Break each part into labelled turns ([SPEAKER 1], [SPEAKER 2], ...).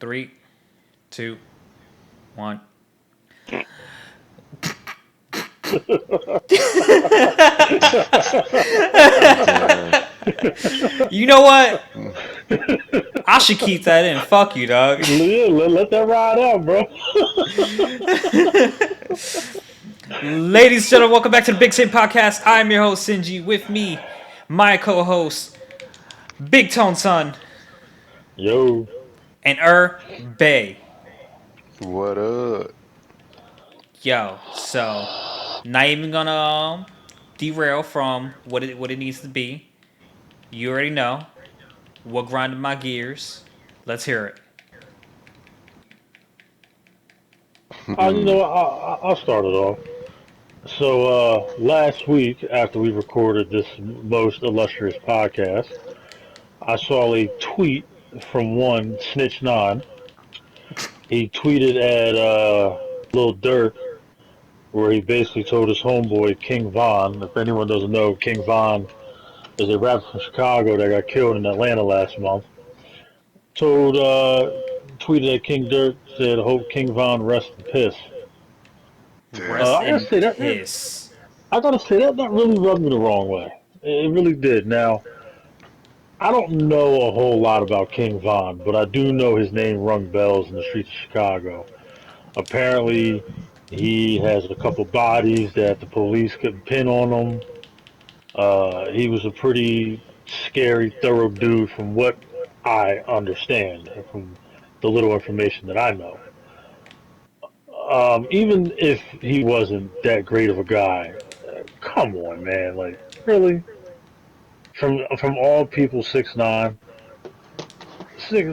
[SPEAKER 1] 3, 2, 1.
[SPEAKER 2] Damn.
[SPEAKER 1] You know what? I should keep that in. Fuck you, dog.
[SPEAKER 3] Yeah, let that ride out, bro.
[SPEAKER 1] Ladies and gentlemen, welcome back to the BigSin podcast. I'm your host, Sinji. With me, my co-host, Big Tone Son,
[SPEAKER 3] Yo.
[SPEAKER 1] and Bay.
[SPEAKER 2] What up?
[SPEAKER 1] Yo, so not even gonna derail from what it needs to be. You already know what grinded my gears. Let's hear it.
[SPEAKER 3] You know what? I'll start it off. So, last week, after we recorded this most illustrious podcast, I saw a tweet from one Snitch9. He tweeted at Lil Durk, where he basically told his homeboy, King Von. If anyone doesn't know, King Von is a rapper from Chicago that got killed in Atlanta last month. Told, tweeted at King Durk, said, hope King Von rest in piss.
[SPEAKER 2] Damn.
[SPEAKER 1] Rest
[SPEAKER 3] I gotta
[SPEAKER 1] in
[SPEAKER 3] say
[SPEAKER 1] piss.
[SPEAKER 3] that really rubbed me the wrong way. It really did. Now, I don't know a whole lot about King Von, but I do know his name rung bells in the streets of Chicago. Apparently, he has a couple bodies that the police couldn't pin on him. He was a pretty scary, thorough dude from what I understand, from the little information that I know. Even if he wasn't that great of a guy, come on, man, like really, from all people, 6ix9ine.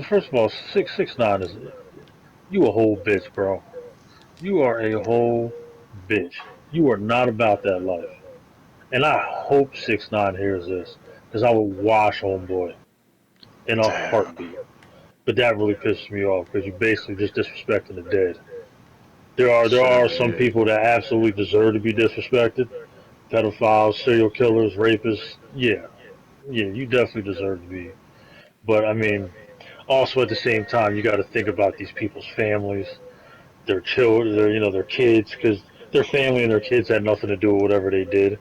[SPEAKER 3] First of all, 6ix9ine is you a whole bitch, bro. You are a whole bitch. You are not about that life. And I hope 6ix9ine hears this, because I will wash homeboy in a
[SPEAKER 2] Damn.
[SPEAKER 3] heartbeat. But that really pisses me off because you basically just disrespecting the dead. There are
[SPEAKER 2] Sure
[SPEAKER 3] some
[SPEAKER 2] did.
[SPEAKER 3] people that absolutely deserve to be disrespected. Pedophiles, serial killers, rapists. Yeah, yeah, you definitely deserve to be. But I mean, also at the same time, you got to think about these people's families, their children, their kids, because their family and their kids had nothing to do with whatever they did.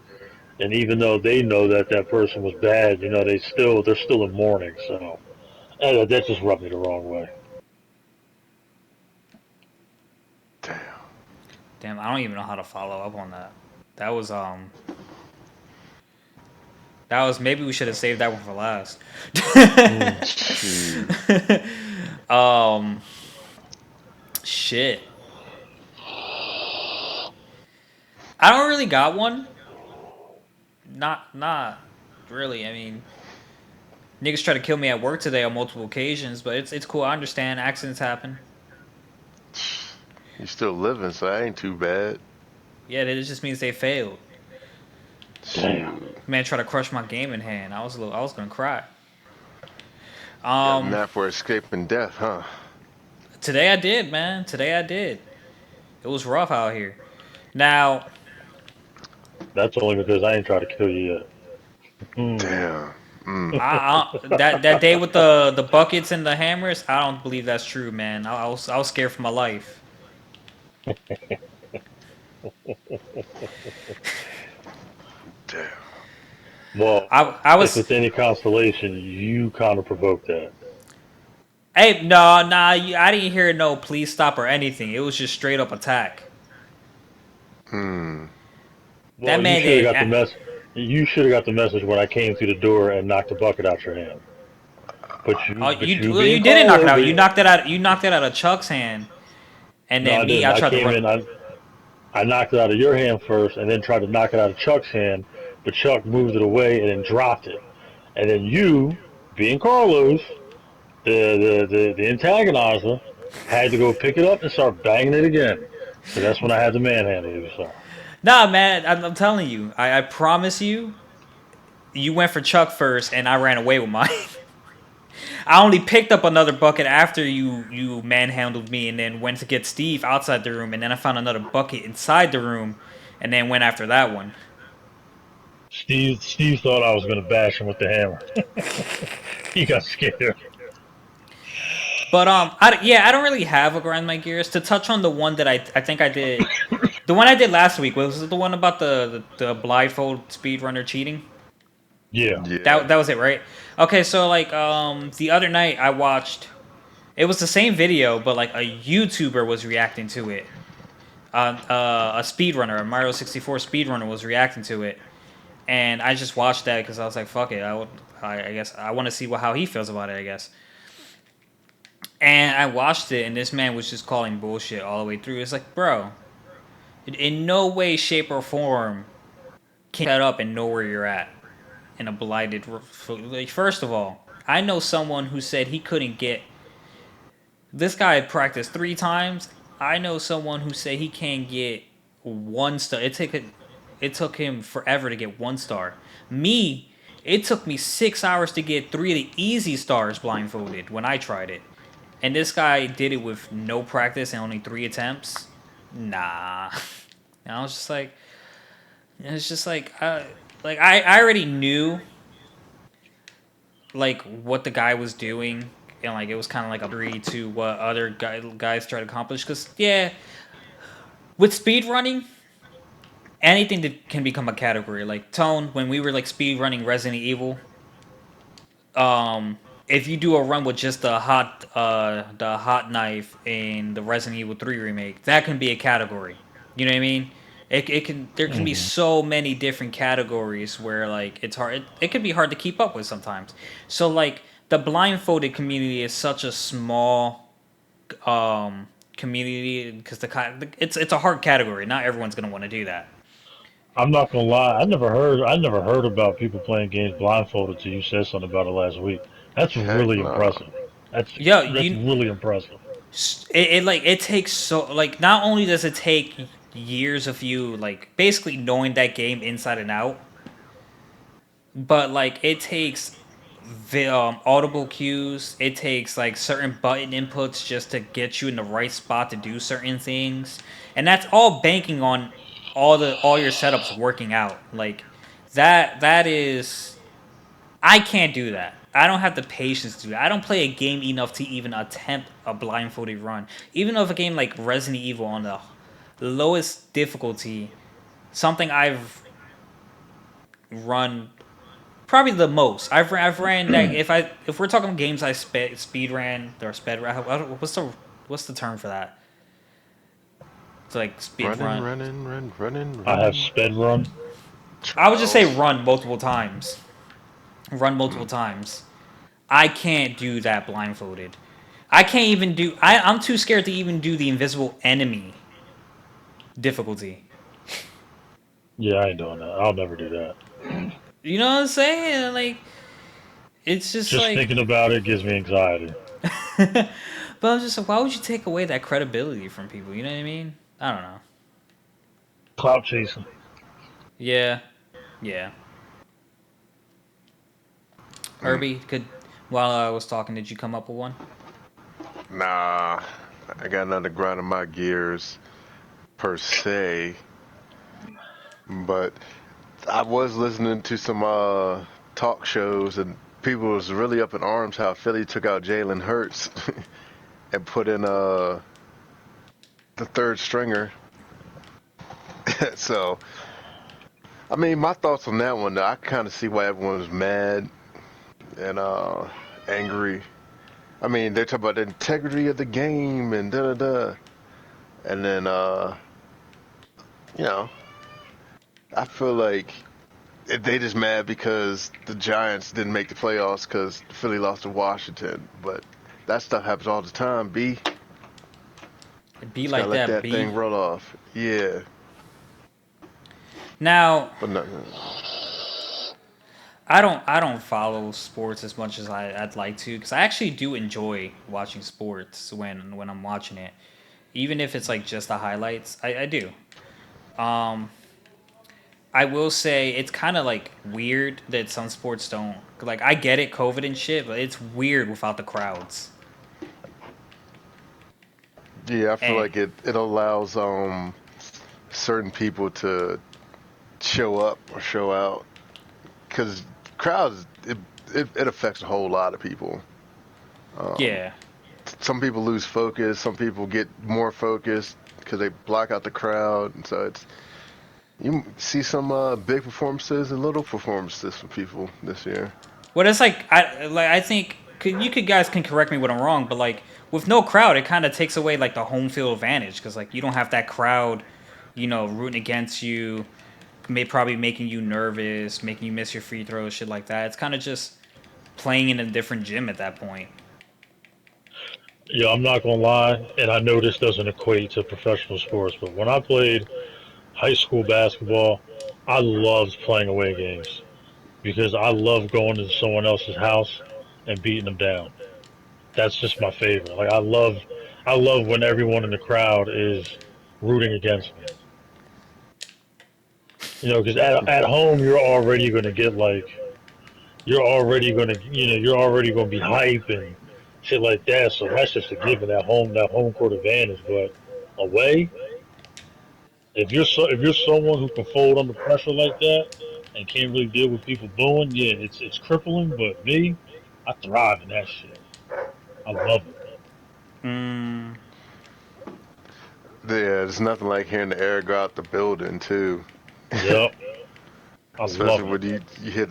[SPEAKER 3] And even though they know that that person was bad, they're still in mourning. So that just rubbed me the wrong way.
[SPEAKER 2] Damn.
[SPEAKER 1] Damn, I don't even know how to follow up on that. That was that was maybe we should have saved that one for last.
[SPEAKER 3] Mm.
[SPEAKER 2] Shoot.
[SPEAKER 1] um Shit. I don't really got one. Not really. I mean, niggas try to kill me at work today on multiple occasions, but it's cool. I understand accidents happen.
[SPEAKER 2] You still living, so that ain't too bad.
[SPEAKER 1] Yeah, it just means they failed.
[SPEAKER 3] Damn.
[SPEAKER 2] Shoot.
[SPEAKER 1] Man tried to crush my game in hand. I was gonna cry.
[SPEAKER 2] Got a
[SPEAKER 1] Um
[SPEAKER 2] map for escaping death, huh?
[SPEAKER 1] Today I did, man. Today I did. It was rough out here. Now,
[SPEAKER 3] That's only because I ain't tried to kill you yet. Mm.
[SPEAKER 2] Damn. Mm.
[SPEAKER 1] that day with the buckets and the hammers, I don't believe that's true, man. I was scared for my life.
[SPEAKER 2] Damn.
[SPEAKER 3] Well,
[SPEAKER 1] I
[SPEAKER 3] if
[SPEAKER 1] was
[SPEAKER 3] it's any consolation, you kind of provoked that.
[SPEAKER 1] Hey, no, nah, I didn't hear no please stop or anything. It was just straight up attack.
[SPEAKER 2] Hmm.
[SPEAKER 1] That
[SPEAKER 3] Well, you
[SPEAKER 1] man
[SPEAKER 3] should have
[SPEAKER 1] did.
[SPEAKER 3] got the mess. You should have got the message when I came through the door and knocked the bucket out your hand.
[SPEAKER 1] Oh,
[SPEAKER 3] But you
[SPEAKER 1] well,
[SPEAKER 3] being
[SPEAKER 1] you didn't knock it
[SPEAKER 3] Carlos,
[SPEAKER 1] out. You knocked it out. You knocked it out of Chuck's hand, and
[SPEAKER 3] no,
[SPEAKER 1] then
[SPEAKER 3] I
[SPEAKER 1] me,
[SPEAKER 3] didn't.
[SPEAKER 1] I
[SPEAKER 3] I
[SPEAKER 1] tried to
[SPEAKER 3] came
[SPEAKER 1] run.
[SPEAKER 3] in. I knocked it out of your hand first, and then tried to knock it out of Chuck's hand. But Chuck moved it away and then dropped it. And then you, being Carlos, the antagonizer, had to go pick it up and start banging it again. So that's when I had to manhandle you, sir.
[SPEAKER 1] Nah, man, I'm telling you. I promise you. You went for Chuck first, and I ran away with mine. I only picked up another bucket after you manhandled me, and then went to get Steve outside the room, and then I found another bucket inside the room, and then went after that one.
[SPEAKER 3] Steve thought I was gonna bash him with the hammer. He got scared.
[SPEAKER 1] But I don't really have a grind my gears. To touch on the one that I think I did, the one I did last week was it the one about the blindfold speedrunner cheating.
[SPEAKER 3] Yeah.
[SPEAKER 2] Yeah.
[SPEAKER 1] That was it, right? Okay, so like the other night I watched. It was the same video, but like a YouTuber was reacting to it. A speedrunner, a Mario 64 speedrunner, was reacting to it, and I just watched that because I was like, "Fuck it." I guess I want to see how he feels about it. I guess. And I watched it, and this man was just calling bullshit all the way through. It's like, bro, in no way, shape, or form can you set up and know where you're at in a blighted. Like, first of all, I know someone who said he couldn't get. This guy had practiced 3 times. I know someone who said he can't get 1 star. It took him forever to get 1 star. Me, it took me 6 hours to get 3 of the easy stars blindfolded when I tried it. And this guy did it with no practice and only 3 attempts. Nah. And I was just like, it's just like I already knew like what the guy was doing, and like it was kind of like a three to what other guys try to accomplish. Because yeah, with speed running, anything that can become a category. Like Tone, when we were like speed running Resident Evil, if you do a run with just the hot knife in the Resident Evil 3 remake, that can be a category. You know what I mean? It can there can be
[SPEAKER 3] Hmm.
[SPEAKER 1] so many different categories where like it's hard it can be hard to keep up with sometimes. So like the blindfolded community is such a small community because it's a hard category. Not everyone's gonna want to do that.
[SPEAKER 3] I'm not gonna lie. I never heard about people playing games blindfolded till you said something about it last week. That's
[SPEAKER 2] Heck
[SPEAKER 3] really
[SPEAKER 2] no.
[SPEAKER 3] impressive. That's
[SPEAKER 1] Yeah,
[SPEAKER 3] that's really impressive.
[SPEAKER 1] it takes so like not only does it take years of you like basically knowing that game inside and out, but like it takes audible cues. It takes like certain button inputs just to get you in the right spot to do certain things, and that's all banking on all your setups working out. Like that is I can't do that. I don't have the patience to do that. I don't play a game enough to even attempt a blindfolded run. Even of a game like Resident Evil on the lowest difficulty, something I've run probably the most. I've ran that if we're talking games I speed ran or sped ran. What's the term for that? To like speed
[SPEAKER 2] Running,
[SPEAKER 1] run.
[SPEAKER 2] running, running,
[SPEAKER 3] I have
[SPEAKER 2] running.
[SPEAKER 3] sped run.
[SPEAKER 1] I would just say
[SPEAKER 2] Trials.
[SPEAKER 1] run multiple times. Run multiple
[SPEAKER 2] Mm.
[SPEAKER 1] times. I can't do that blindfolded. I can't even do. I'm too scared to even do the invisible enemy difficulty.
[SPEAKER 3] Yeah, I ain't doing that. I'll never do that.
[SPEAKER 1] You know what I'm saying? Like it's just
[SPEAKER 3] Just
[SPEAKER 1] like.
[SPEAKER 3] thinking about it gives me anxiety.
[SPEAKER 1] But I'm just like, why would you take away that credibility from people? You know what I mean? I don't know.
[SPEAKER 3] Clout chasing.
[SPEAKER 1] Yeah, yeah.
[SPEAKER 2] Mm.
[SPEAKER 1] Herbie, could while I was talking, did you come up with one?
[SPEAKER 2] Nah, I got nothing to grind on my gears per se, but I was listening to some talk shows and people was really up in arms how Philly took out Jalen Hurts and put in the third stringer. So I mean, my thoughts on that one, I kind of see why everyone was mad and angry. I mean, they talk about the integrity of the game and da da da, and then you know, I feel like they just mad because the Giants didn't make the playoffs because Philly lost to Washington. But that stuff happens all the time. B,
[SPEAKER 1] It'd be
[SPEAKER 2] just gotta
[SPEAKER 1] like
[SPEAKER 2] let
[SPEAKER 1] that,
[SPEAKER 2] that thing
[SPEAKER 1] B.
[SPEAKER 2] roll off. Yeah,
[SPEAKER 1] Now,
[SPEAKER 2] but no,
[SPEAKER 1] I don't follow sports as much as I'd like to because I actually do enjoy watching sports when I'm watching it, even if it's like just the highlights. I do. Um, I will say it's kind of like weird that some sports don't like. I get it, COVID and shit, but it's weird without the crowds.
[SPEAKER 2] yeah, I feel
[SPEAKER 1] And
[SPEAKER 2] like it allows certain people to show up or show out because crowds it affects a whole lot of people. Um,
[SPEAKER 1] yeah,
[SPEAKER 2] some people lose focus, some people get more focused because they block out the crowd, and so it's you see some big performances and little performances from people this year.
[SPEAKER 1] Well, it's I think you could guys can correct me when I'm wrong, but like with no crowd, it kind of takes away like the home field advantage because like you don't have that crowd, rooting against you, probably making you nervous, making you miss your free throws, shit like that. It's kind of just playing in a different gym at that point.
[SPEAKER 3] Yeah, I'm not gonna lie, and I know this doesn't equate to professional sports, but when I played high school basketball, I loved playing away games because I love going to someone else's house and beating them down. That's just my favorite. Like I love when everyone in the crowd is rooting against me. You know, because at home you're already gonna get like you're already gonna you're already gonna be hype and shit like that. So that's just a given that home court advantage. But away, if you're someone who can fold under pressure like that and can't really deal with people booing, yeah, it's crippling. But me, I thrive in that shit. I love it.
[SPEAKER 1] Mm,
[SPEAKER 2] Yeah, there's nothing like hearing the air go out the building too.
[SPEAKER 3] Yep, I
[SPEAKER 2] Especially
[SPEAKER 3] love it.
[SPEAKER 2] when you hit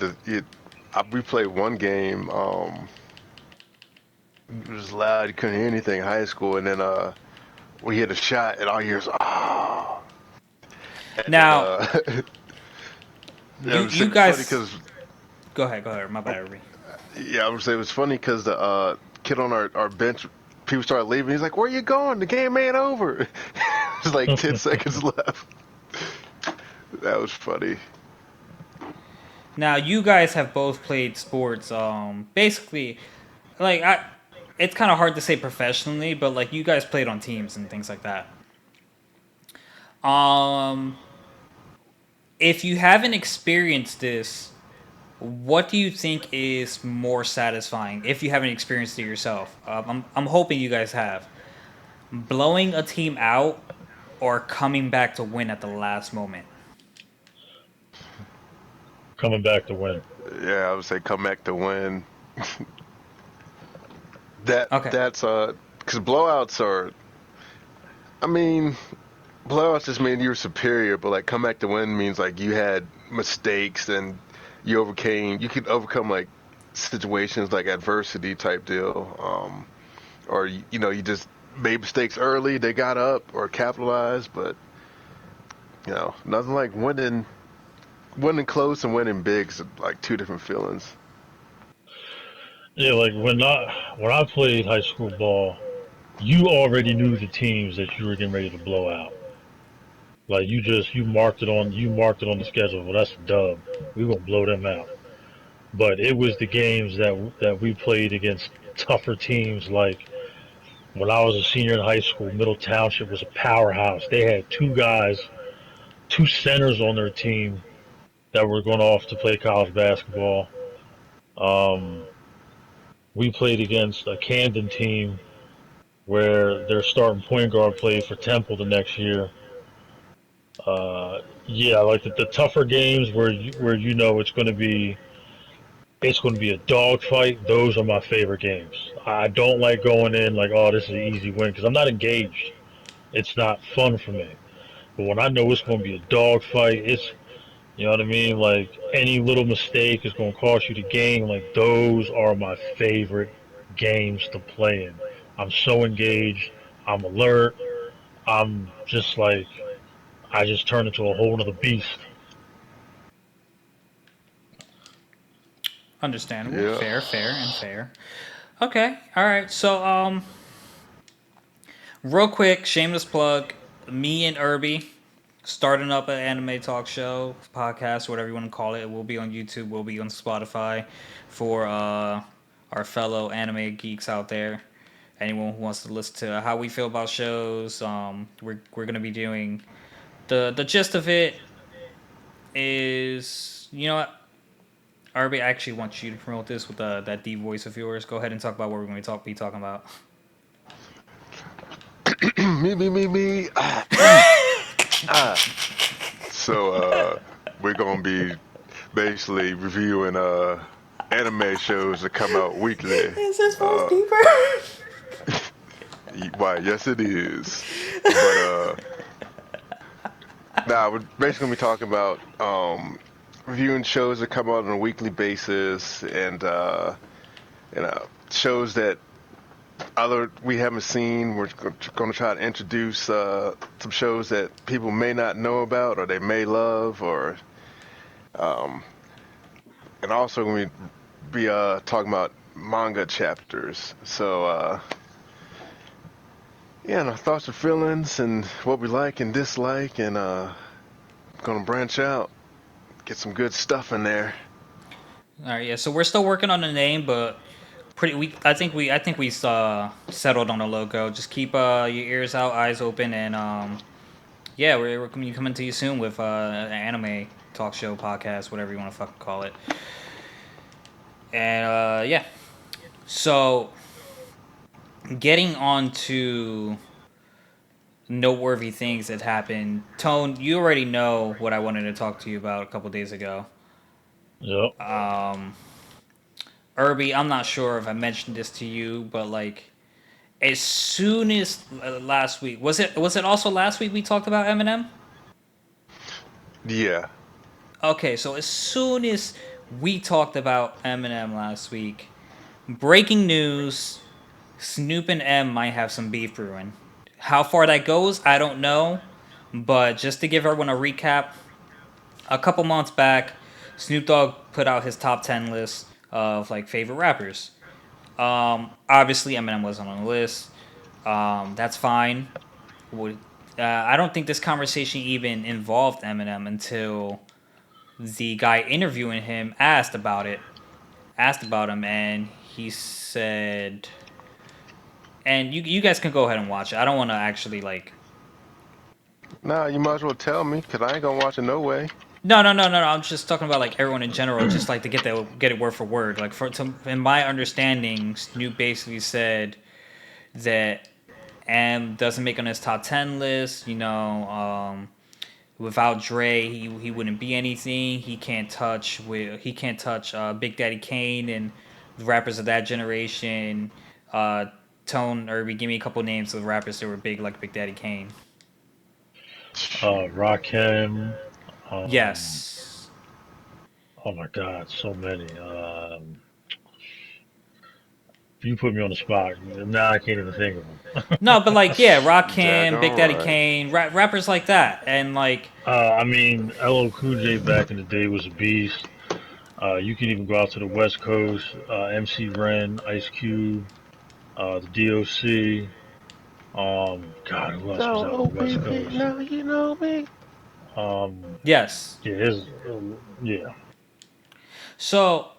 [SPEAKER 2] we played one game. It was loud. You couldn't hear anything in high school, and then we hit a shot, and all you hear is ah. And then
[SPEAKER 1] now,
[SPEAKER 2] yeah, I
[SPEAKER 1] you
[SPEAKER 2] would say
[SPEAKER 1] you
[SPEAKER 2] it was funny
[SPEAKER 1] guys
[SPEAKER 2] because
[SPEAKER 1] go ahead. My bad, Ruby.
[SPEAKER 2] yeah, I would say it was funny because the kid on our bench, people started leaving. He's like, "Where you going? The game ain't over." There's like 10 seconds left. That was funny.
[SPEAKER 1] Now you guys have both played sports. Basically, like it's kind of hard to say professionally, but like you guys played on teams and things like that. Um, if you haven't experienced this, what do you think is more satisfying? If you haven't experienced it yourself, I'm hoping you guys have. Blowing a team out or coming back to win at the last moment.
[SPEAKER 3] Coming back to win.
[SPEAKER 2] Yeah, I would say come back to win. That
[SPEAKER 1] Okay.
[SPEAKER 2] that's because blowouts are. I mean, blowouts just mean you're superior, but like come back to win means like you had mistakes and you could overcome like situations like adversity type deal. Or you just made mistakes early, they got up or capitalized, but nothing like winning close and winning big is like two different feelings.
[SPEAKER 3] Yeah, like when I played high school ball, you already knew the teams that you were getting ready to blow out. Like you marked it on the schedule. Well, that's a dub. We gonna blow them out. But it was the games that we played against tougher teams. Like when I was a senior in high school, Middle Township was a powerhouse. They had two guys, two centers on their team that were going off to play college basketball. Um, we played against a Camden team where their starting point guard played for Temple the next year. Yeah, like the tougher games where you know it's going to be a dogfight. Those are my favorite games. I don't like going in like, oh, this is an easy win because I'm not engaged. It's not fun for me. But when I know it's going to be a dogfight, you know what I mean. Like any little mistake is going to cost you the game. Like those are my favorite games to play in. I'm so engaged. I'm alert. I'm just like I just turn into a whole other beast.
[SPEAKER 1] Understandable.
[SPEAKER 2] Yeah.
[SPEAKER 1] Fair, fair, and fair. Okay. All right. So, real quick, shameless plug. Me and Irby starting up an anime talk show, podcast, whatever you want to call it. It will be on YouTube. Will be on Spotify for our fellow anime geeks out there. Anyone who wants to listen to how we feel about shows. We're gonna be doing the gist of it is what. Irby, I actually want you to promote this with that deep voice of yours. Go ahead and talk about what we're going to be talking about.
[SPEAKER 2] Me. Ah. So we're gonna be basically reviewing anime shows that come out weekly.
[SPEAKER 1] Is this voice
[SPEAKER 2] Uh,
[SPEAKER 1] deeper?
[SPEAKER 2] Why? Yes, it is. But nah, we're basically gonna be talking about reviewing shows that come out on a weekly basis, and shows that other we haven't seen. We're going to try to introduce some shows that people may not know about or they may love, or um, and also we be talking about manga chapters. So yeah, and our thoughts and feelings and what we like and dislike, and gonna branch out, get some good stuff in there.
[SPEAKER 1] All right, yeah. So we're still working on the name, but pretty. I think we settled on a logo. Just keep your ears out, eyes open, and yeah, we're coming to you soon with an anime talk show podcast, whatever you want to fucking call it. And yeah. So getting on to noteworthy things that happened. Tone, you already know what I wanted to talk to you about a couple days ago.
[SPEAKER 3] Yep.
[SPEAKER 1] Um, Irby, I'm not sure if I mentioned this to you, but like as soon as last week, was it also last week we talked about Eminem?
[SPEAKER 2] Yeah.
[SPEAKER 1] Okay, so as soon as we talked about Eminem last week, breaking news: Snoop and M might have some beef brewing. How far that goes, I don't know. But just to give everyone a recap, a couple months back, Snoop Dogg put out his top 10 list of like favorite rappers. Obviously, Eminem wasn't on the list. That's fine. I don't think this conversation even involved Eminem until the guy interviewing him asked about him, and he said, and you guys can go ahead and watch it. I don't want to actually like.
[SPEAKER 2] Nah, you might as well tell me, cause I ain't gonna watch it no way.
[SPEAKER 1] No. I'm just talking about like everyone in general, just like to get it word for word. Like in my understanding, Snoop basically said that M doesn't make on his top 10 list. Without Dre, he wouldn't be anything. He can't touch Big Daddy Kane and the rappers of that generation. Uh, Tone or give me a couple names of rappers that were big like Big Daddy Kane.
[SPEAKER 2] Shit.
[SPEAKER 3] Rakim. Um,
[SPEAKER 1] Yes.
[SPEAKER 3] oh my God, so many. You put me on the spot. Now I can't even think of them.
[SPEAKER 1] No, but like yeah, Rakim, Big
[SPEAKER 2] Daggone
[SPEAKER 1] Daddy
[SPEAKER 2] right.
[SPEAKER 1] Kane, rappers like that, and like
[SPEAKER 3] I mean, LL Cool J back in the day was a beast. You can even go out to the West Coast. MC Ren, Ice Cube, the DOC. God, who else was
[SPEAKER 2] So
[SPEAKER 3] out on the West
[SPEAKER 2] OPP,
[SPEAKER 3] Coast?
[SPEAKER 2] now you know me.
[SPEAKER 3] Um,
[SPEAKER 1] yes.
[SPEAKER 3] yeah, his, yeah.
[SPEAKER 1] So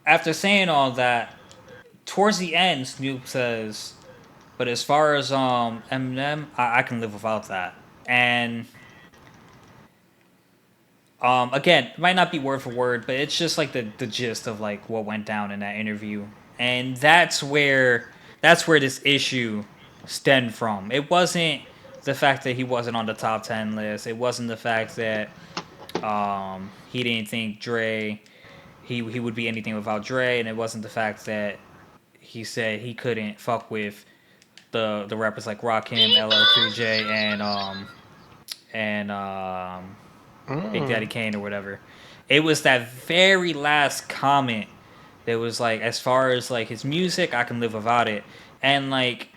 [SPEAKER 1] after saying all that, towards the end, Snoop says, "But as far as Eminem, I can live without that." And again, it might not be word for word, but it's just like the gist of like what went down in that interview, and that's where this issue stemmed from. It wasn't the fact that he wasn't on the top 10 list. It wasn't the fact that he didn't think Dre he would be anything without Dre, and it wasn't the fact that he said he couldn't fuck with the rappers like Rakim, LL Cool J, and Big Daddy
[SPEAKER 2] Mm.
[SPEAKER 1] Kane or whatever. It was that very last comment that was like, as far as like his music, I can live without it, and like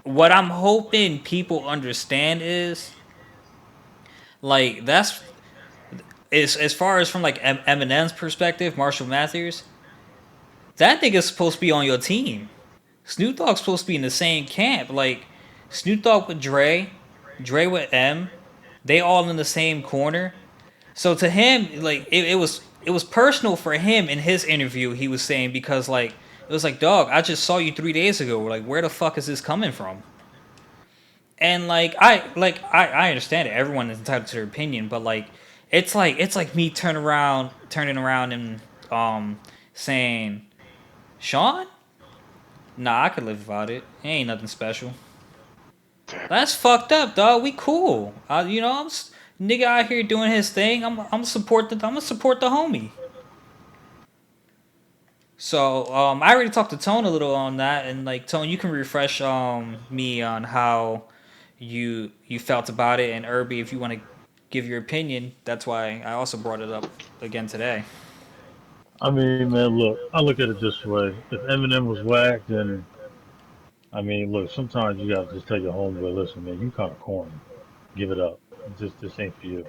[SPEAKER 1] what I'm hoping people understand is like that's as far as from like Eminem's perspective, Marshall Mathers, that nigga's supposed to be on your team. Snoop Dogg's supposed to be in the same camp. Like Snoop Dogg with Dre, Dre with M, they all in the same corner. So to him, like it was personal for him in his interview. He was saying because like it was like, dog, I just saw you 3 days ago. Like where the fuck is this coming from? And I understand it. Everyone is entitled to their opinion, but like it's like me turning around and saying, Sean, nah, I could live without it. It ain't nothing special.
[SPEAKER 2] Damn it.
[SPEAKER 1] That's fucked up, dog. We cool. Nigga out here doing his thing. I'm gonna support the homie. So I already talked to Tone a little on that, and like Tone, you can refresh me on how you felt about it, and Irby, if you want to give your opinion, that's why I also brought it up again today.
[SPEAKER 3] I mean, man, look, I look at it this way. If Eminem was whack, then I mean, look, sometimes you gotta just tell your homeboy, listen, man, you kind of corny. Give it up. This ain't for you.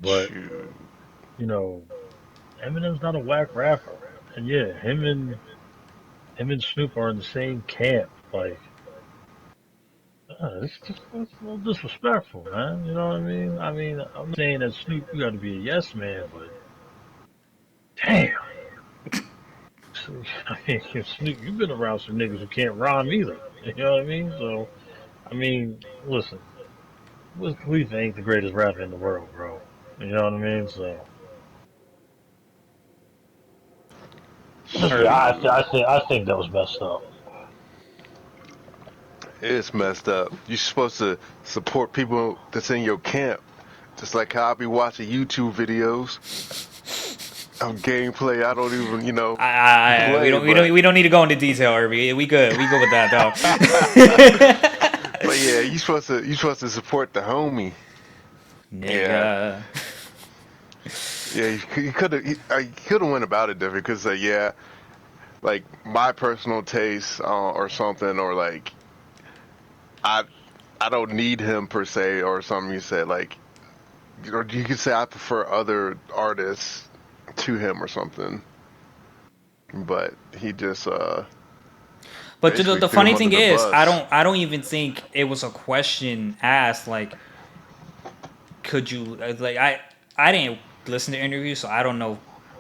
[SPEAKER 3] But
[SPEAKER 2] Shoot.
[SPEAKER 3] you know, Eminem's not a whack rapper, and yeah, him and Snoop are in the same camp. Like, it's a little disrespectful, man. You know what I mean? I mean, I'm not saying that Snoop, you got to be a yes man, but damn. I mean, Snoop, you've been around some niggas who can't rhyme either. You know what I mean? So, I mean, listen, Wiz Khalifa ain't the greatest rapper in the world, bro. You know what I mean? So, just yeah,
[SPEAKER 1] Irby.
[SPEAKER 3] I think that was messed up.
[SPEAKER 2] It's messed up. You're supposed to support people that's in your camp. Just like how I be watching YouTube videos of gameplay. I don't even,
[SPEAKER 1] We
[SPEAKER 2] play,
[SPEAKER 1] don't
[SPEAKER 2] but
[SPEAKER 1] need to go into detail, Irby. We good with that though.
[SPEAKER 2] but yeah, you supposed to support the homie. Yeah,
[SPEAKER 1] Nigga.
[SPEAKER 2] yeah. He could have went about it different because yeah, like my personal taste or something, or like I I don't need him per se or something. You said like, or you could say I prefer other artists to him or something. But he just
[SPEAKER 1] But
[SPEAKER 2] basically
[SPEAKER 1] the
[SPEAKER 2] threw
[SPEAKER 1] funny
[SPEAKER 2] him under
[SPEAKER 1] thing
[SPEAKER 2] the
[SPEAKER 1] is,
[SPEAKER 2] bus.
[SPEAKER 1] I don't even think it was a question asked like, could you like I didn't listen to interviews, so I don't know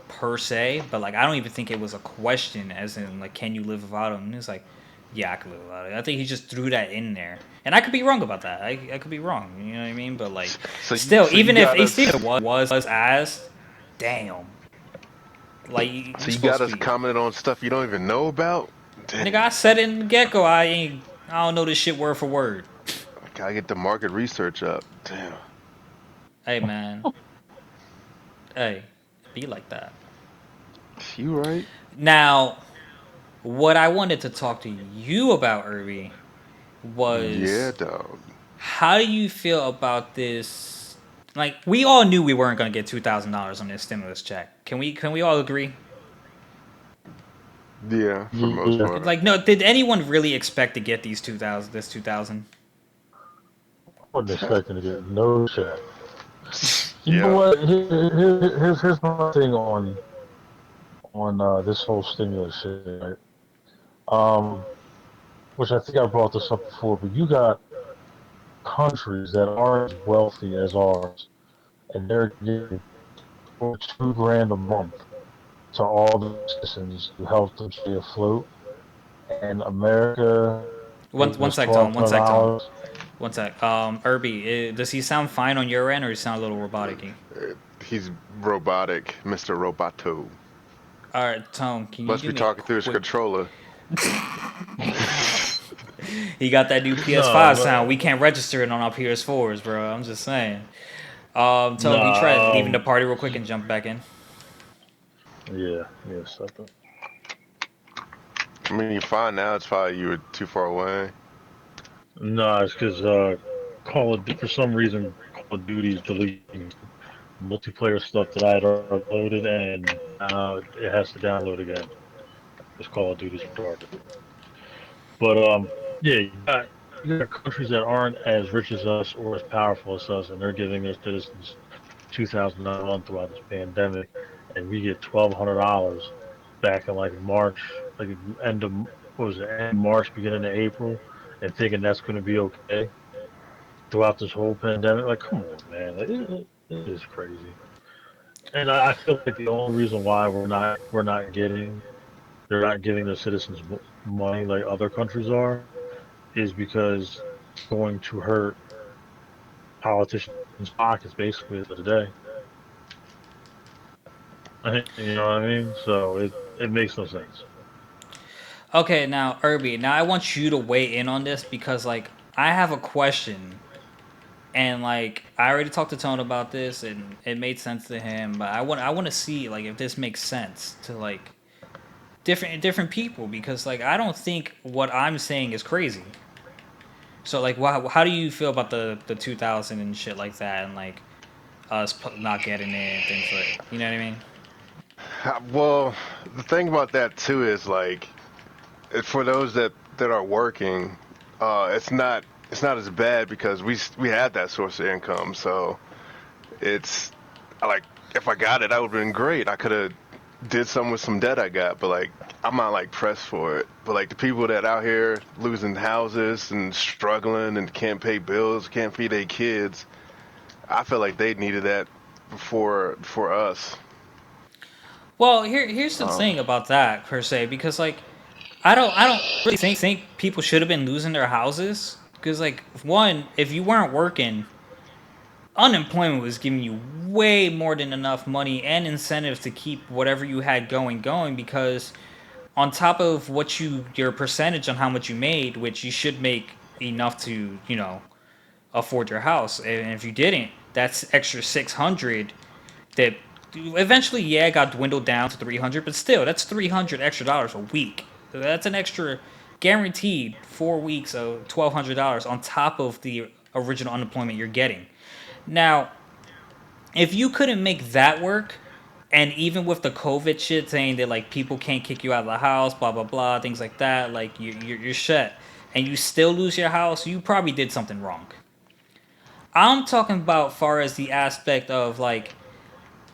[SPEAKER 1] per se, but like I don't even think it was a question as in like, can you live without him? And it's like, yeah, I could live without it. I think he just threw that in there, and I could be wrong about that. I could be wrong. You know what I mean? But like, still,
[SPEAKER 2] So you
[SPEAKER 1] even if
[SPEAKER 2] got
[SPEAKER 1] it
[SPEAKER 2] us.
[SPEAKER 1] was asked, damn, like you
[SPEAKER 2] So you
[SPEAKER 1] supposed
[SPEAKER 2] got
[SPEAKER 1] to
[SPEAKER 2] us
[SPEAKER 1] be.
[SPEAKER 2] commenting on stuff you don't even know about.
[SPEAKER 1] Nigga,
[SPEAKER 2] Dang,
[SPEAKER 1] I said it in the get go. I don't know this shit word for word.
[SPEAKER 2] I gotta get the market research up. Damn,
[SPEAKER 1] Hey man, hey, be like that.
[SPEAKER 2] you right?
[SPEAKER 1] Now, what I wanted to talk to you about, Irby,
[SPEAKER 2] Yeah,
[SPEAKER 1] was
[SPEAKER 2] dog.
[SPEAKER 1] how do you feel about this? Like, we all knew we weren't gonna get $2,000 on this stimulus check. Can we all agree?
[SPEAKER 2] Yeah, for the most
[SPEAKER 3] Yeah,
[SPEAKER 2] part.
[SPEAKER 1] Like, no, did anyone really expect to get these 2,000? This 2,000?
[SPEAKER 3] I wasn't expecting to get no check. You know
[SPEAKER 2] Yeah.
[SPEAKER 3] what? Here's my thing on this whole stimulus shit. Right? Um, which I think I brought this up before, but you got countries that aren't as wealthy as ours, and they're giving over 2 grand a month to all the citizens to help them stay afloat. And America gave
[SPEAKER 1] One
[SPEAKER 3] us
[SPEAKER 1] sec,
[SPEAKER 3] twelve
[SPEAKER 1] Tone. One
[SPEAKER 3] hundred
[SPEAKER 1] sec, Tone.
[SPEAKER 3] dollars.
[SPEAKER 1] One sec. Irby, does he sound fine on your end, or he sound a little robotic-y?
[SPEAKER 2] He's robotic, Mr. Roboto.
[SPEAKER 1] All right, Tone, can you
[SPEAKER 2] Must
[SPEAKER 1] do
[SPEAKER 2] be
[SPEAKER 1] me a
[SPEAKER 2] talking through his
[SPEAKER 1] quick?
[SPEAKER 2] controller.
[SPEAKER 1] He got that new PS5 sound. We
[SPEAKER 3] No,
[SPEAKER 1] can't register it on our PS4s, bro. I'm just saying. Tone, can you try
[SPEAKER 3] nah.
[SPEAKER 1] leaving the party real quick and jump back in?
[SPEAKER 3] Yeah, something.
[SPEAKER 2] I mean, you're fine now. It's probably you were too far away.
[SPEAKER 3] Nah, it's because for some reason Call of Duty is deleting multiplayer stuff that I had uploaded, and it has to download again because Call of Duty's retarded. But yeah, you got countries that aren't as rich as us or as powerful as us, and they're giving their citizens $2,000 a month throughout this pandemic, and we get $1,200 back in like March, like end of what was it, end of March, beginning of April, and thinking that's going to be okay throughout this whole pandemic. Like, come on, man, like, it is crazy. And I feel like the only reason why they're not giving their citizens money like other countries are is because it's going to hurt politicians' pockets basically at the end of the day. You know what I mean? So it makes no sense.
[SPEAKER 1] Okay, now Irby, now I want you to weigh in on this because like I have a question, and like I already talked to Tone about this and it made sense to him, but I want to see like if this makes sense to like different people because like I don't think what I'm saying is crazy. So like, how do you feel about the 2000 and shit like that, and like us not getting it and things like, you know what I mean?
[SPEAKER 2] Well, the thing about that too is like, for those that are working, it's not as bad because we had that source of income. So it's like if I got it, that would have been great. I could have did something with some debt I got, but like I'm not like pressed for it. But like the people that out here losing houses and struggling and can't pay bills, can't feed their kids, I feel like they needed that before us.
[SPEAKER 1] Well, here's the
[SPEAKER 2] Um,
[SPEAKER 1] thing about that per se because like I don't really think people should have been losing their houses because like one, if you weren't working, unemployment was giving you way more than enough money and incentives to keep whatever you had going because on top of what your percentage on how much you made, which you should make enough to, afford your house, and if you didn't, that's extra 600 that eventually, yeah, it got dwindled down to 300, but still, that's $300 extra a week. That's an extra guaranteed 4 weeks of $1,200 on top of the original unemployment you're getting. Now, if you couldn't make that work, and even with the COVID shit saying that like people can't kick you out of the house, blah blah blah, things like that, like you're shut, and you still lose your house, you probably did something wrong. I'm talking about far as the aspect of like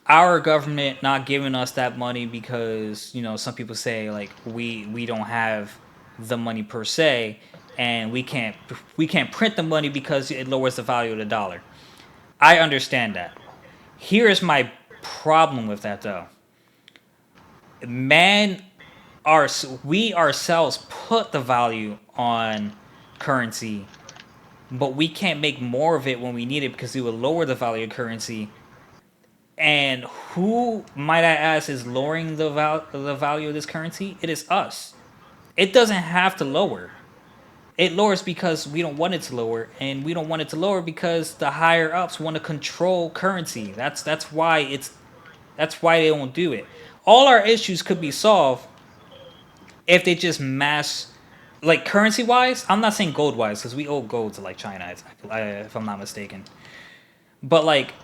[SPEAKER 1] our government not giving us that money because some people say like we don't have the money per se, and we can't print the money because it lowers the value of the dollar. I understand that. Here is my problem with that though. Man, our we ourselves put the value on currency, but we can't make more of it when we need it because it will lower the value of currency. And who, might I ask, is lowering the value of this currency? It is us. It doesn't have to lower. It lowers because we don't want it to lower, and we don't want it to lower because the higher ups want to control currency. That's why they won't do it. All our issues could be solved if they just mass, like currency wise. I'm not saying gold wise because we owe gold to like China, if I'm not mistaken. But like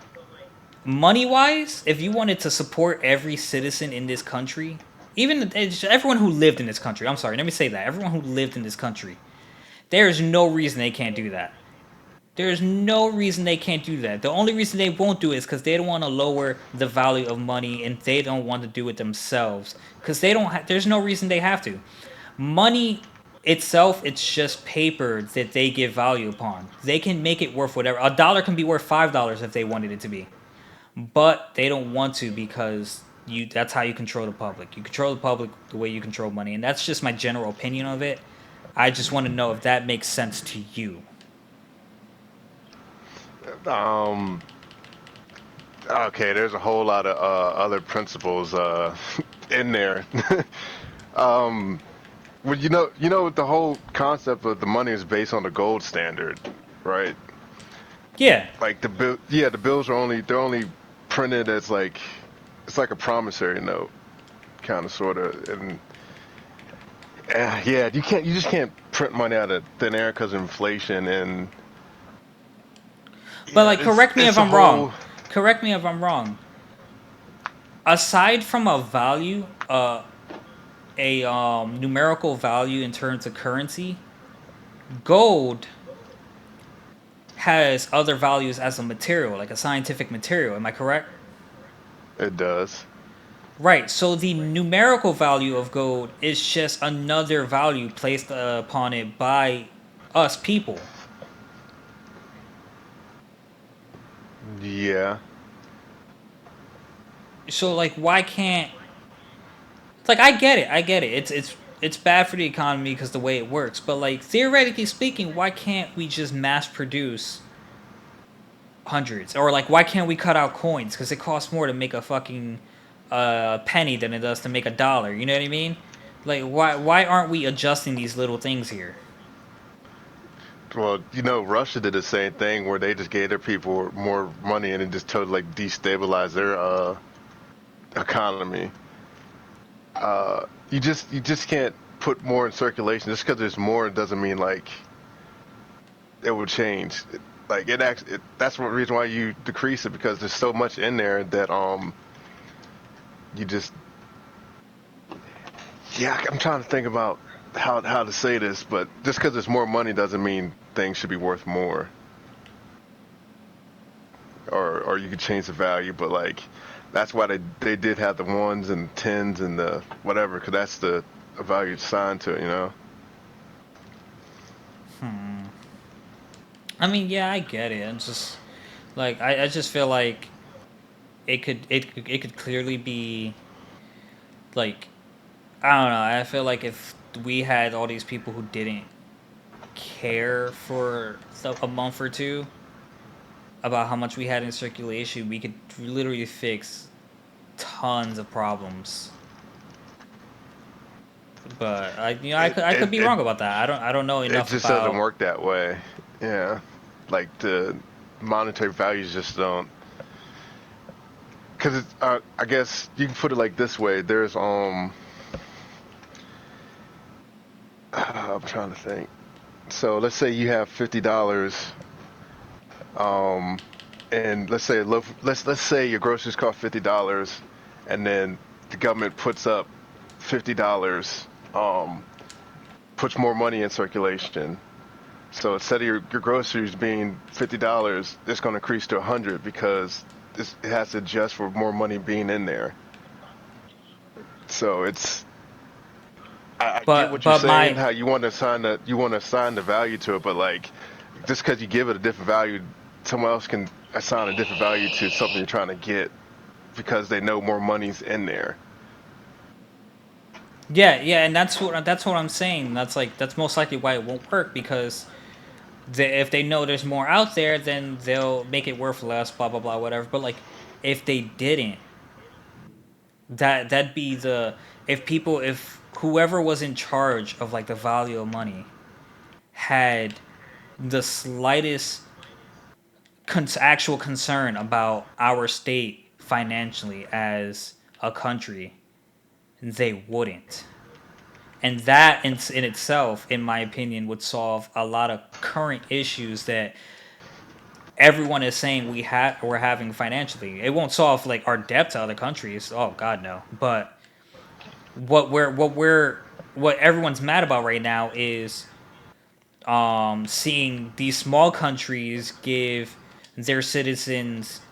[SPEAKER 1] money wise, if you wanted to support every citizen in this country, even everyone who lived in this country, I'm sorry, let me say that everyone who lived in this country, there is no reason they can't do that. There is no reason they can't do that. The only reason they won't do it is because they don't want to lower the value of money, and they don't want to do it themselves because they don't. There's no reason they have to. Money itself, it's just paper that they give value upon. They can make it worth whatever. A dollar can be worth $5 if they wanted it to be, but they don't want to because that's how you control the public. You control the public the way you control money, and that's just my general opinion of it. I just want to know if that makes sense to you.
[SPEAKER 2] um, okay, there's a whole lot of other principles in there. um, well, the whole concept of the money is based on the gold standard, right?
[SPEAKER 1] Yeah.
[SPEAKER 2] Like the bills they're only printed as like it's like a promissory note, kind of, sort of, and yeah, you just can't print money out of thin air because of inflation, and
[SPEAKER 1] But
[SPEAKER 2] yeah,
[SPEAKER 1] like correct me if
[SPEAKER 2] it's a
[SPEAKER 1] I'm wrong.
[SPEAKER 2] whole.
[SPEAKER 1] Correct me if I'm wrong. Aside from a value, a numerical value in terms of currency, gold has other values as a material, like a scientific material. Am I correct?
[SPEAKER 2] It does.
[SPEAKER 1] Right. So the numerical value of gold is just another value placed upon it by us people.
[SPEAKER 2] Yeah.
[SPEAKER 1] So like, why can't? Like, I get it. I get it. It's bad for the economy because the way it works. But like, theoretically speaking, why can't we just mass produce hundreds? Or like, why can't we cut out coins? Because it costs more to make a fucking penny than it does to make a dollar. You know what I mean? Like, why aren't we adjusting these little things here?
[SPEAKER 2] Well, Russia did the same thing where they just gave their people more money and it just totally like destabilized their economy. you just can't put more in circulation. Just because there's more doesn't mean like it will change. Like it actually, that's one reason why you decrease it because there's so much in there that you just yeah. I'm trying to think about how to say this, but just because there's more money doesn't mean things should be worth more, or you could change the value. But like that's why they did have the ones and tens and the whatever, because that's the a value assigned to it.
[SPEAKER 1] Hmm. I mean, yeah, I get it. I'm just like I just feel like it could clearly be like I don't know. I feel like if we had all these people who didn't care for a month or two about how much we had in circulation, we could literally fix tons of problems. But
[SPEAKER 2] It
[SPEAKER 1] I could
[SPEAKER 2] it
[SPEAKER 1] be
[SPEAKER 2] it
[SPEAKER 1] wrong about that. I don't know
[SPEAKER 2] it
[SPEAKER 1] enough
[SPEAKER 2] just doesn't
[SPEAKER 1] about.
[SPEAKER 2] work that way. Yeah, like the monetary values just don't. Because I guess you can put it like this way. There's I'm trying to think. So let's say you have $50, um, and let's say your groceries cost $50, and then the government puts up $50, puts more money in circulation. So instead of your groceries being $50, it's going to increase to 100 because it has to adjust for more money being in there. So I get
[SPEAKER 1] But
[SPEAKER 2] what you're
[SPEAKER 1] but
[SPEAKER 2] saying,
[SPEAKER 1] my
[SPEAKER 2] how you want to assign the value to it, but like just because you give it a different value, someone else can assign a different value to something you're trying to get because they know more money's in there.
[SPEAKER 1] yeah, and that's what I'm saying. That's most likely why it won't work because if they know there's more out there, then they'll make it worth less. Blah blah blah, whatever. But like, if they didn't, that'd be the if whoever was in charge of like the value of money had the slightest actual concern about our state financially as a country, they wouldn't. And that in itself, in my opinion, would solve a lot of current issues that everyone is saying we're having financially. It won't solve like our debt to other countries. Oh God, no. But what everyone's mad about right now is seeing these small countries give their citizens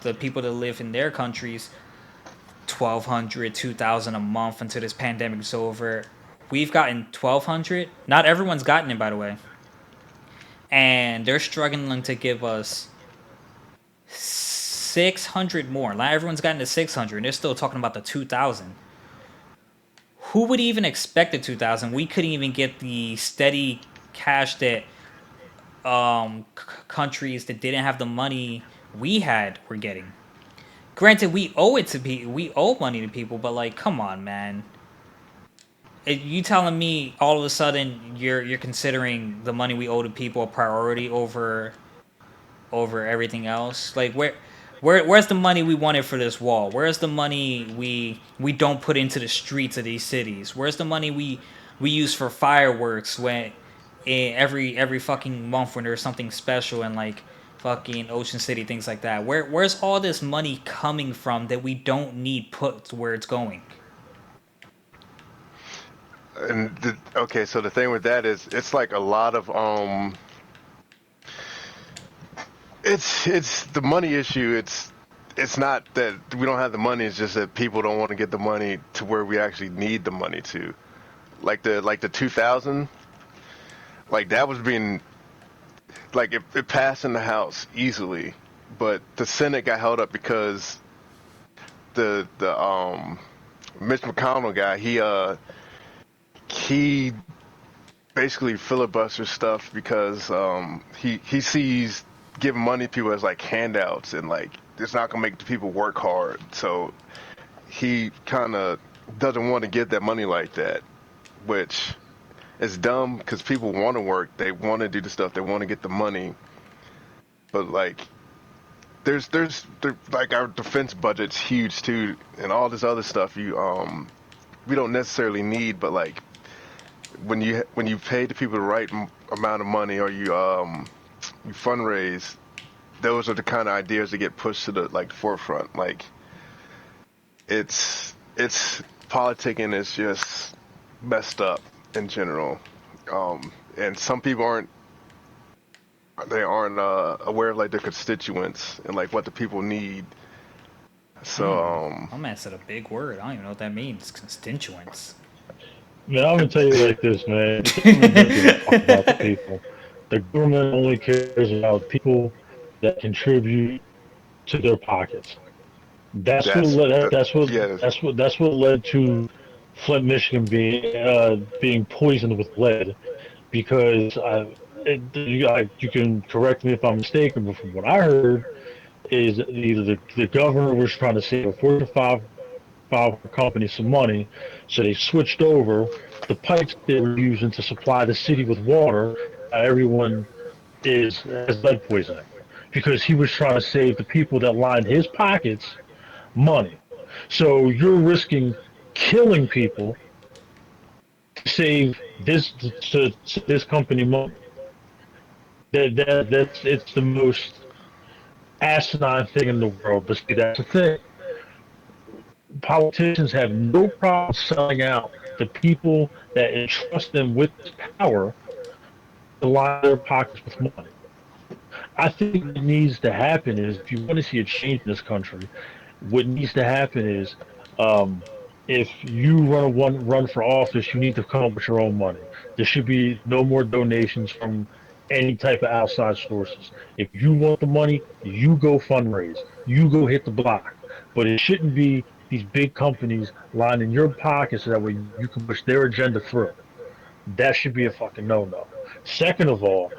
[SPEAKER 1] the people that live in their countries 1,200, 2,000 a month until this pandemic is over. We've gotten 1,200. Not everyone's gotten it, by the way, and they're struggling to give us 600 more. Not everyone's gotten to 600. They're still talking about the 2,000. Who would even expect the 2,000? We couldn't even get the steady cash that countries that didn't have the money we had were getting. Granted, we owe it to people. We owe money to people, but like, come on, man. You telling me all of a sudden you're considering the money we owe to people a priority over everything else? Like, where's the money we wanted for this wall? Where's the money we don't put into the streets of these cities? Where's the money we use for fireworks when every fucking month when there's something special and like fucking Ocean City, things like that? Where's all this money coming from that we don't need put to where it's going?
[SPEAKER 2] And okay, so the thing with that is, it's like a lot of it's the money issue. It's not that we don't have the money. It's just that people don't want to get the money to where we actually need the money to. Like the 2000, like that was being like it passed in the House easily, but the Senate got held up because the Mitch McConnell guy he basically filibusters stuff because he sees giving money to people as like handouts and like it's not gonna make the people work hard. So he kind of doesn't want to get that money like that, which is dumb because people want to work, they want to do the stuff, they want to get the money, but like like our defense budget's huge too, and all this other stuff. we don't necessarily need, but like when you pay the people the right amount of money or you fundraise, those are the kind of ideas that get pushed to the like forefront. Like it's politicking is just messed up in general, and some people aren't aware of like their constituents and like what the people need. So
[SPEAKER 1] My man said a big word. I don't even know what that means. Constituents.
[SPEAKER 3] Man, I'm gonna tell you like this, man. The government doesn't give a fuck about the people. The government only cares about people that contribute to their pockets. That's what
[SPEAKER 2] that's
[SPEAKER 3] led.
[SPEAKER 2] that, yeah.
[SPEAKER 3] That's what led to Flint, Michigan being poisoned with lead because you can correct me if I'm mistaken, but from what I heard is either the governor was trying to save a Fortune 500 company some money, so they switched over the pipes they were using to supply the city with water. Everyone is has lead poisoning because he was trying to save the people that lined his pockets money. So you're risking killing people to save to this company money. That's it's the most asinine thing in the world. But see, that's the thing. Politicians have no problem selling out the people that entrust them with this power to line their pockets with money. I think what needs to happen is, if you want to see a change in this country, what needs to happen is, um, if you run for office, you need to come up with your own money. There should be no more donations from any type of outside sources. If you want the money, you go fundraise, you go hit the block. But it shouldn't be these big companies lining your pockets so that way you can push their agenda through. That should be a fucking no-no. Second of all,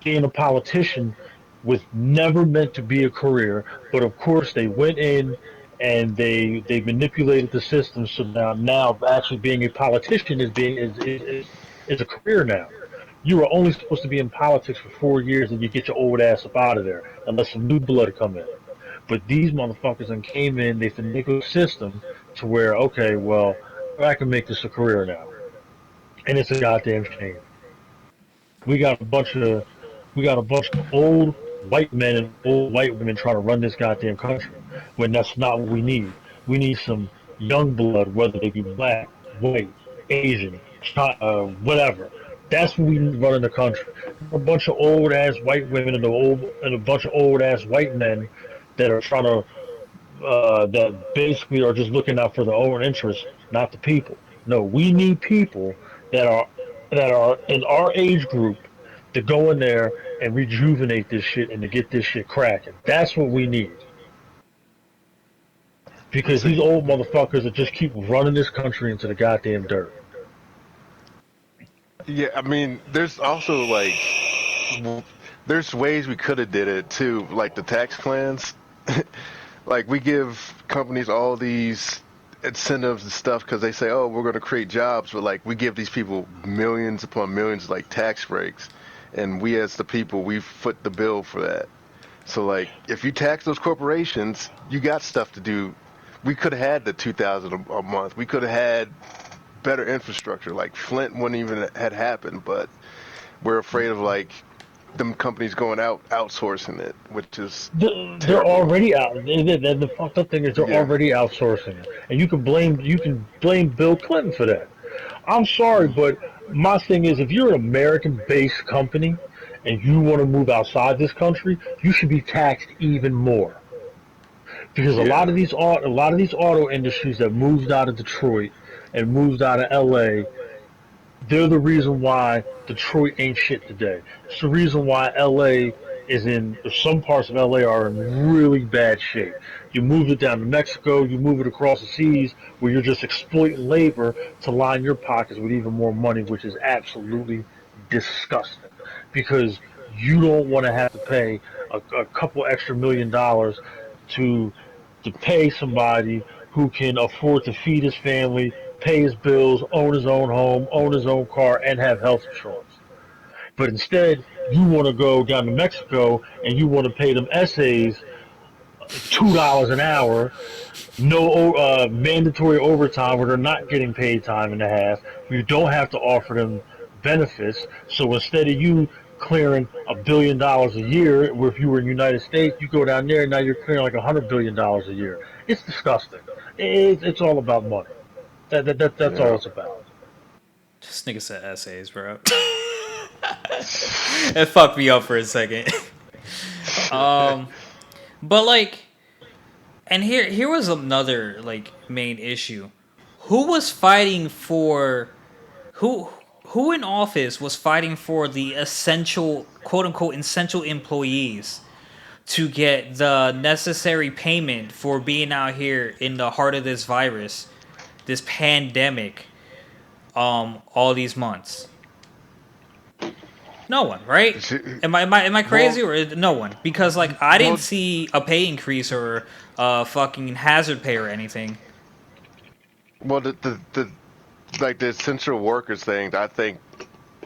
[SPEAKER 3] being a politician was never meant to be a career, but of course they went in and they manipulated the system so now actually being a politician is a career now. You were only supposed to be in politics for 4 years and you get your old ass up out of there unless some new blood come in. But these motherfuckers then came in, they manipulated the system to where, okay, well, I can make this a career now. And it's a goddamn shame. We got a bunch of we got a bunch of old white men and old white women trying to run this goddamn country when that's not what we need. We need some young blood, whether they be black, white, Asian, whatever. That's what we need running the country. A bunch of old ass white women and a bunch of old ass white men that are trying to that basically are just looking out for their own interests, not the people. No, we need people that are that are in our age group to go in there and rejuvenate this shit and to get this shit cracking. That's what we need. Because these
[SPEAKER 2] See,
[SPEAKER 3] old motherfuckers that just keep running this country into the goddamn dirt.
[SPEAKER 2] yeah, I mean, there's also like there's ways we could have did it too, like the tax plans. Like we give companies all these incentives and stuff because they say, "Oh, we're going to create jobs," but like we give these people millions upon millions like tax breaks, and we as the people we foot the bill for that. So like if you tax those corporations, you got stuff to do. We could have had the 2,000 a month. We could have had better infrastructure. Like Flint wouldn't even had happened, but we're afraid of like them companies going out outsourcing it, which is
[SPEAKER 3] They're
[SPEAKER 2] terrible.
[SPEAKER 3] already out. The fucked up thing is they're
[SPEAKER 2] Yeah.
[SPEAKER 3] already outsourcing it, and you can blame Bill Clinton for that. I'm sorry, but my thing is, if you're an American-based company and you want to move outside this country, you should be taxed even more. Because
[SPEAKER 2] Yeah.
[SPEAKER 3] a lot of these auto industries that moved out of Detroit and moved out of LA, they're the reason why Detroit ain't shit today. It's the reason why LA is in some parts of LA are in really bad shape. You move it down to Mexico, you move it across the seas where you're just exploiting labor to line your pockets with even more money, which is absolutely disgusting. Because you don't want to have to pay a couple extra $1 million to to pay somebody who can afford to feed his family, pay his bills, own his own home, own his own car, and have health insurance. But instead, you want to go down to Mexico and you want to pay them essays $2 an hour, no mandatory overtime where they're not getting paid time and a half. You don't have to offer them benefits. So instead of you clearing $1 billion a year, where if you were in the United States, you go down there and now you're clearing like $100 billion a year. It's disgusting. It's all about money. That's all
[SPEAKER 2] Yeah.
[SPEAKER 3] it's about.
[SPEAKER 1] This nigga said essays, bro. It fucked me up for a second. um, but like, and here was another like main issue. Who was fighting for who? Who in office was fighting for the essential, quote unquote, essential employees to get the necessary payment for being out here in the heart of this virus, this pandemic, all these months? No one, right? Am I crazy
[SPEAKER 2] Well,
[SPEAKER 1] or no one? Because like I didn't
[SPEAKER 2] well,
[SPEAKER 1] see a pay increase or fucking hazard pay or anything.
[SPEAKER 2] well. The like the essential workers thing.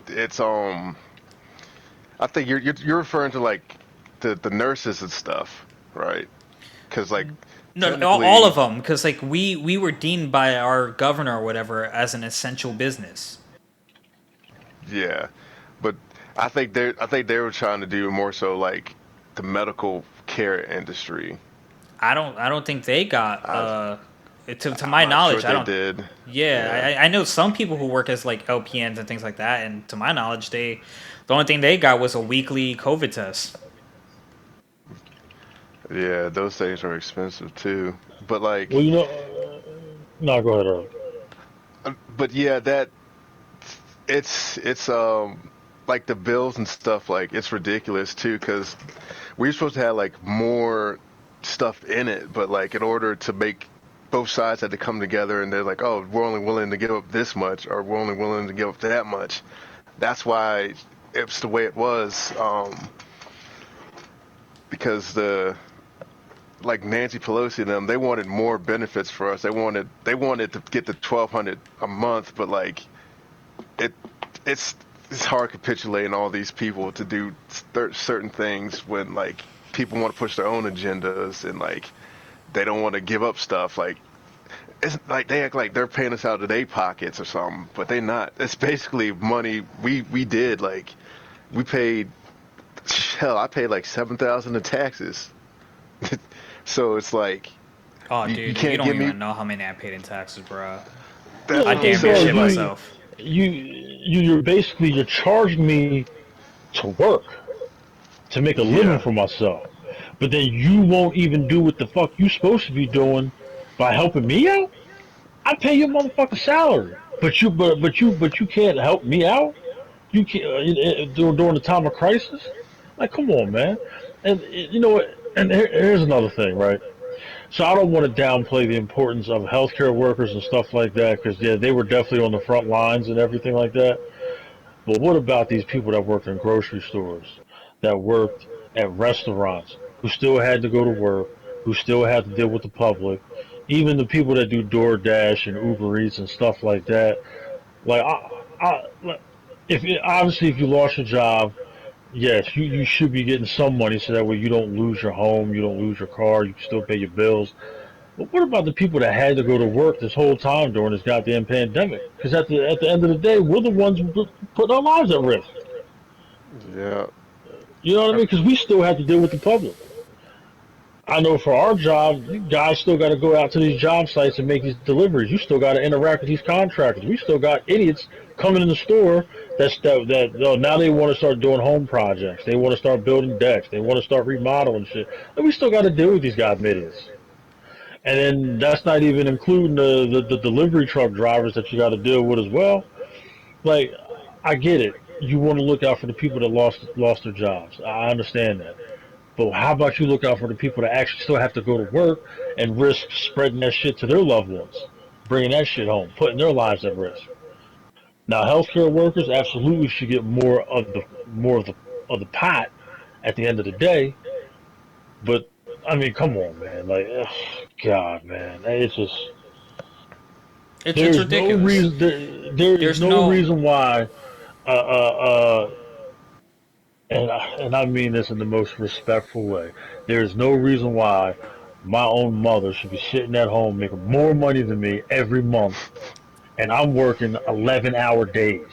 [SPEAKER 2] It's I think you're referring to like the nurses and stuff, right? Because like
[SPEAKER 1] No, all
[SPEAKER 2] technically,
[SPEAKER 1] of them, because like we were deemed by our governor or whatever as an essential business.
[SPEAKER 2] yeah. But I think they were trying to do more so like the medical care industry.
[SPEAKER 1] I don't think they got
[SPEAKER 2] I
[SPEAKER 1] to
[SPEAKER 2] I'm
[SPEAKER 1] my
[SPEAKER 2] not sure
[SPEAKER 1] knowledge.
[SPEAKER 2] what
[SPEAKER 1] I
[SPEAKER 2] they
[SPEAKER 1] don't.
[SPEAKER 2] did. Yeah.
[SPEAKER 1] Yeah, I know some people who work as like LPNs and things like that, and to my knowledge, the only thing they got was a weekly COVID test.
[SPEAKER 2] Yeah, those things are expensive too. But like,
[SPEAKER 3] Well, no, go ahead, Earl.
[SPEAKER 2] but yeah, that it's like the bills and stuff like it's ridiculous too because we are supposed to have like more stuff in it, but like in order to make both sides had to come together and they're like, oh, we're only willing to give up this much or we're only willing to give up that much. That's why it's the way it was because the like Nancy Pelosi and them, they wanted more benefits for us. They wanted to get the 1,200 a month, but like it it's it's hard capitulating all these people to do certain things when like people want to push their own agendas and like they don't want to give up stuff. Like it's like they act like they're paying us out of their pockets or something, but they not. It's basically money we did. Like we paid. Hell, I paid like 7,000 in taxes. So it's like
[SPEAKER 1] Oh,
[SPEAKER 2] you
[SPEAKER 1] dude, you
[SPEAKER 2] can't
[SPEAKER 1] don't
[SPEAKER 2] give me.
[SPEAKER 1] even know how many I paid in taxes, bro.
[SPEAKER 2] That's
[SPEAKER 3] Yeah,
[SPEAKER 1] I
[SPEAKER 2] what I'm
[SPEAKER 1] damn near
[SPEAKER 3] bro,
[SPEAKER 1] shit
[SPEAKER 2] saying. Like
[SPEAKER 1] myself.
[SPEAKER 3] you're charging me to work to make a living
[SPEAKER 2] yeah,
[SPEAKER 3] for myself, but then you won't even do what the fuck you supposed to be doing by helping me out. I pay your motherfucking salary, but you can't help me out. You can't during the time of crisis. Like, come on, man. And you know what? And here's another thing, right? So I don't want to downplay the importance of healthcare workers and stuff like that, because yeah, they were definitely on the front lines and everything like that. But what about these people that worked in grocery stores, that worked at restaurants, who still had to go to work, who still had to deal with the public, even the people that do DoorDash and Uber Eats and stuff like that. Like, obviously if you lost your job, yes, you should be getting some money so that way you don't lose your home, you don't lose your car, you can still pay your bills. But what about the people that had to go to work this whole time during this goddamn pandemic? Because at the end of the day, we're the ones putting our lives at risk.
[SPEAKER 2] yeah.
[SPEAKER 3] You know what I mean? Because we still have to deal with the public. I know for our job, you guys still got to go out to these job sites and make these deliveries. You still got to interact with these contractors. We still got idiots coming in the store that now they want to start doing home projects. They want to start building decks. They want to start remodeling shit. And we still got to deal with these goddamn idiots. And then that's not even including the delivery truck drivers that you got to deal with as well. Like, I get it. You want to look out for the people that lost their jobs. I understand that. But how about you look out for the people that actually still have to go to work and risk spreading that shit to their loved ones, bringing that shit home, putting their lives at risk. Now, healthcare workers absolutely should get more of the pot at the end of the day. But I mean, come on, man. Like, ugh, God, man, it's just
[SPEAKER 1] It's
[SPEAKER 3] there's no
[SPEAKER 1] ridiculous.
[SPEAKER 3] reason there is
[SPEAKER 1] There's
[SPEAKER 3] no
[SPEAKER 1] no
[SPEAKER 3] reason why and I mean this in the most respectful way. There is no reason why my own mother should be sitting at home making more money than me every month, and I'm working 11-hour days.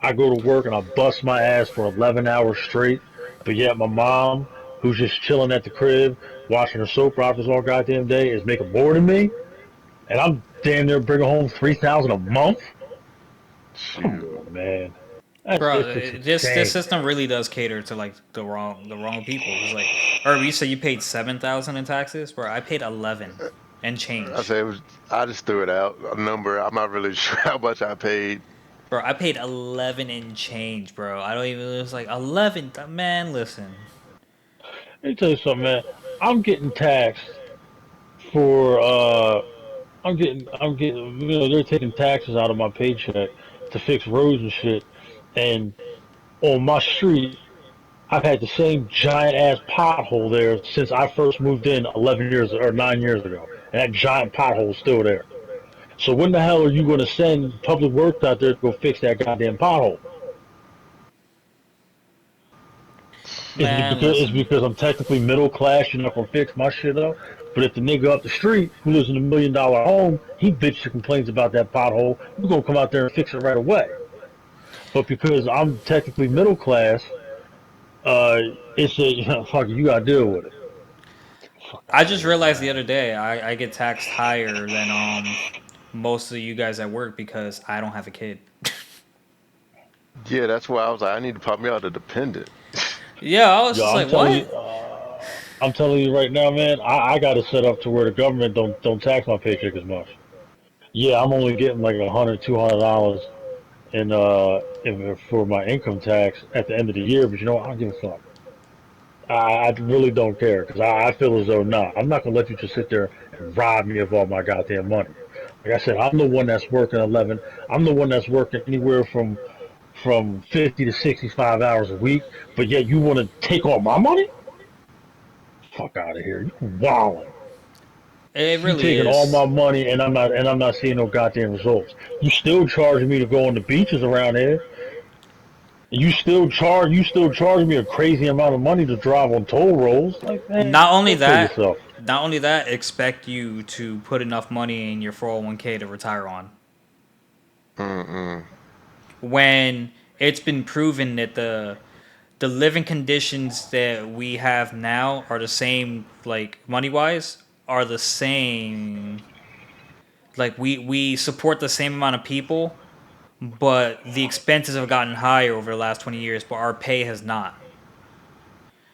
[SPEAKER 3] I go to work and I bust my ass for 11 hours straight, but yet my mom, who's just chilling at the crib, watching her soap operas all goddamn day, is making more than me, and I'm damn near bringing home 3,000 a month. Come
[SPEAKER 2] Shoot.
[SPEAKER 3] on, man. That's
[SPEAKER 1] Bro,
[SPEAKER 3] it's just
[SPEAKER 1] this
[SPEAKER 3] insane.
[SPEAKER 1] system really does cater to like the wrong people. It's like, or you say you paid 7,000 in taxes, bro. I paid 11 and
[SPEAKER 2] I
[SPEAKER 1] change,
[SPEAKER 2] say it was. I just threw it out a number. I'm not really sure how much I paid.
[SPEAKER 1] bro. I paid 11 and change, bro. I don't even. It was like 11. Man, listen.
[SPEAKER 3] Let me tell you something, man. I'm getting taxed for I'm getting they're taking taxes out of my paycheck to fix roads and shit. And on my street, I've had the same giant ass pothole there since I first moved in 11 years or 9 years ago, and that giant pothole is still there. So when the hell are you going to send public works out there to go fix that goddamn pothole? Is it
[SPEAKER 1] Man,
[SPEAKER 3] because
[SPEAKER 1] listen.
[SPEAKER 3] I'm technically middle class? You're not gonna fix my shit up. But if the nigga up the street who lives in $1 million home, he bitches and complains about that pothole, we're gonna come out there and fix it right away. But because I'm technically middle class, uh, it's a fuck you gotta deal with it. Fuck
[SPEAKER 1] I
[SPEAKER 3] out of
[SPEAKER 1] just
[SPEAKER 3] here,
[SPEAKER 1] realized the
[SPEAKER 3] man.
[SPEAKER 1] other day I get taxed higher than most of you guys at work because I don't have a kid.
[SPEAKER 2] Yeah, that's why I was like, I need to pop me out a dependent.
[SPEAKER 1] Yeah, I was
[SPEAKER 3] Yo,
[SPEAKER 1] just like, what?
[SPEAKER 3] I'm telling you right now, man. I got it set up to where the government don't tax my paycheck as much. Yeah, I'm only getting like $100, $200 for my income tax at the end of the year. But you know what? I don't give a fuck. I really don't care because I feel as though nah, I'm not gonna let you just sit there and rob me of all my goddamn money. Like I said, I'm the one that's working 11. I'm the one that's working anywhere from 50 to 65 hours a week. But yet you want to take all my money? Fuck out of here! You wildin'.
[SPEAKER 1] It
[SPEAKER 3] You
[SPEAKER 1] really
[SPEAKER 3] taking all
[SPEAKER 1] is.
[SPEAKER 3] my money and I'm not seeing no goddamn results. You still charging me to go on the beaches around here. You still charge me a crazy amount of money to drive on toll roads. Like, man,
[SPEAKER 1] Not only
[SPEAKER 3] go kill
[SPEAKER 1] that,
[SPEAKER 3] yourself.
[SPEAKER 1] not only that, expect you to put enough money in your 401k to retire on.
[SPEAKER 2] Mm-mm.
[SPEAKER 1] When it's been proven that the living conditions that we have now are the same, like money wise, are the same. Like we support the same amount of people, but the expenses have gotten higher over the last 20 years, but our pay has not.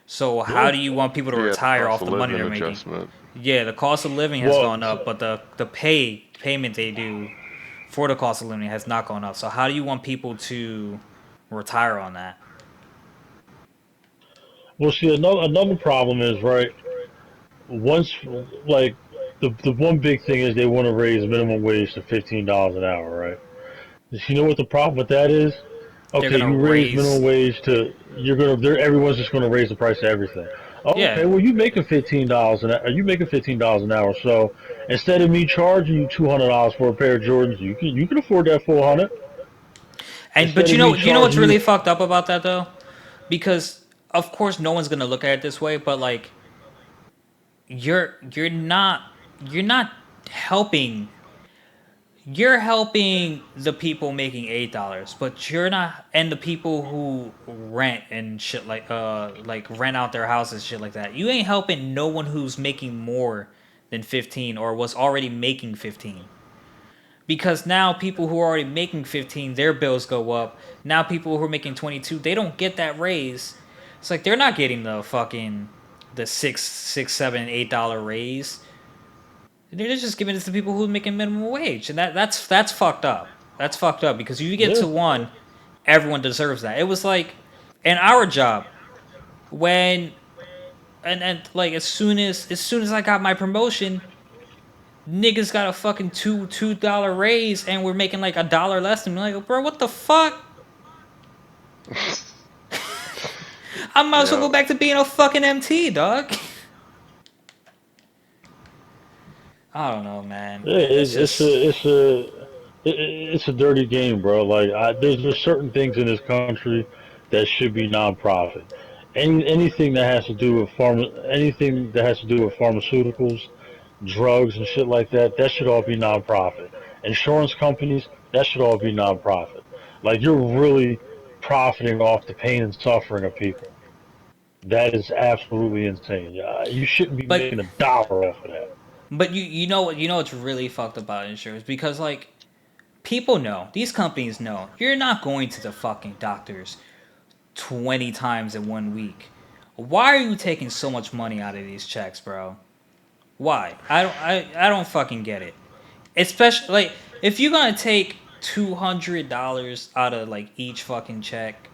[SPEAKER 1] So how
[SPEAKER 3] Yeah.
[SPEAKER 1] do you want people to
[SPEAKER 2] Yeah, the
[SPEAKER 1] retire
[SPEAKER 2] cost
[SPEAKER 1] off
[SPEAKER 2] of
[SPEAKER 1] the money
[SPEAKER 2] living
[SPEAKER 1] they're making?
[SPEAKER 2] adjustment.
[SPEAKER 1] Yeah, the cost of living has
[SPEAKER 3] Well,
[SPEAKER 1] gone up, but the payment they do for the cost of living has not gone up. So how do you want people to retire on that?
[SPEAKER 3] see, another problem is right. Once, like, the one big thing is they want to raise minimum wage to $15 an hour, right? You know what the problem with that is?
[SPEAKER 1] They're
[SPEAKER 3] Okay,
[SPEAKER 1] gonna
[SPEAKER 3] you raise minimum
[SPEAKER 1] raise,
[SPEAKER 3] wage to you're gonna there everyone's just gonna raise the price of everything. Oh, okay,
[SPEAKER 1] yeah,
[SPEAKER 3] well you making $15 an hour, so instead of me charging you $200 for a pair of Jordans, you can afford that 400.
[SPEAKER 1] and but
[SPEAKER 3] Instead of me
[SPEAKER 1] you know what's
[SPEAKER 3] charging you
[SPEAKER 1] really fucked up about that though, because of course no one's gonna look at it this way, but like you're not helping you're helping the people making $8, but you're not, and the people who rent and shit like rent out their houses, shit like that. You ain't helping no one who's making more than 15 or was already making 15. Because now people who are already making 15, their bills go up. Now people who are making 22, they don't get that raise. It's like they're not getting the six, seven, $8 raise. They're just giving it to people who are making minimum wage, and that's fucked up. That's fucked up because if you get
[SPEAKER 3] yeah.
[SPEAKER 1] to one, everyone deserves that. It was like in our job when and like as soon as I got my promotion, niggas got a fucking $2 raise, and we're making like $1 less than me. Like, bro, what the fuck? I might as well
[SPEAKER 2] Yeah.
[SPEAKER 1] go back to being a fucking MT, dog. I don't know, man.
[SPEAKER 3] Yeah,
[SPEAKER 1] It's just
[SPEAKER 3] it's a dirty game, bro. Like there's certain things in this country that should be nonprofit. anything that has to do with anything that has to do with pharmaceuticals, drugs, and shit like that, that should all be nonprofit. Insurance companies, that should all be nonprofit. Like you're really profiting off the pain and suffering of people. That is absolutely insane. You shouldn't be
[SPEAKER 1] But
[SPEAKER 3] making a dollar off of that.
[SPEAKER 1] you know what's really fucked about insurance, because like people know, these companies know you're not going to the fucking doctors 20 times in 1 week. Why are you taking so much money out of these checks, bro? Why? I don't fucking get it. Especially like if you're gonna take $200 out of like each fucking check,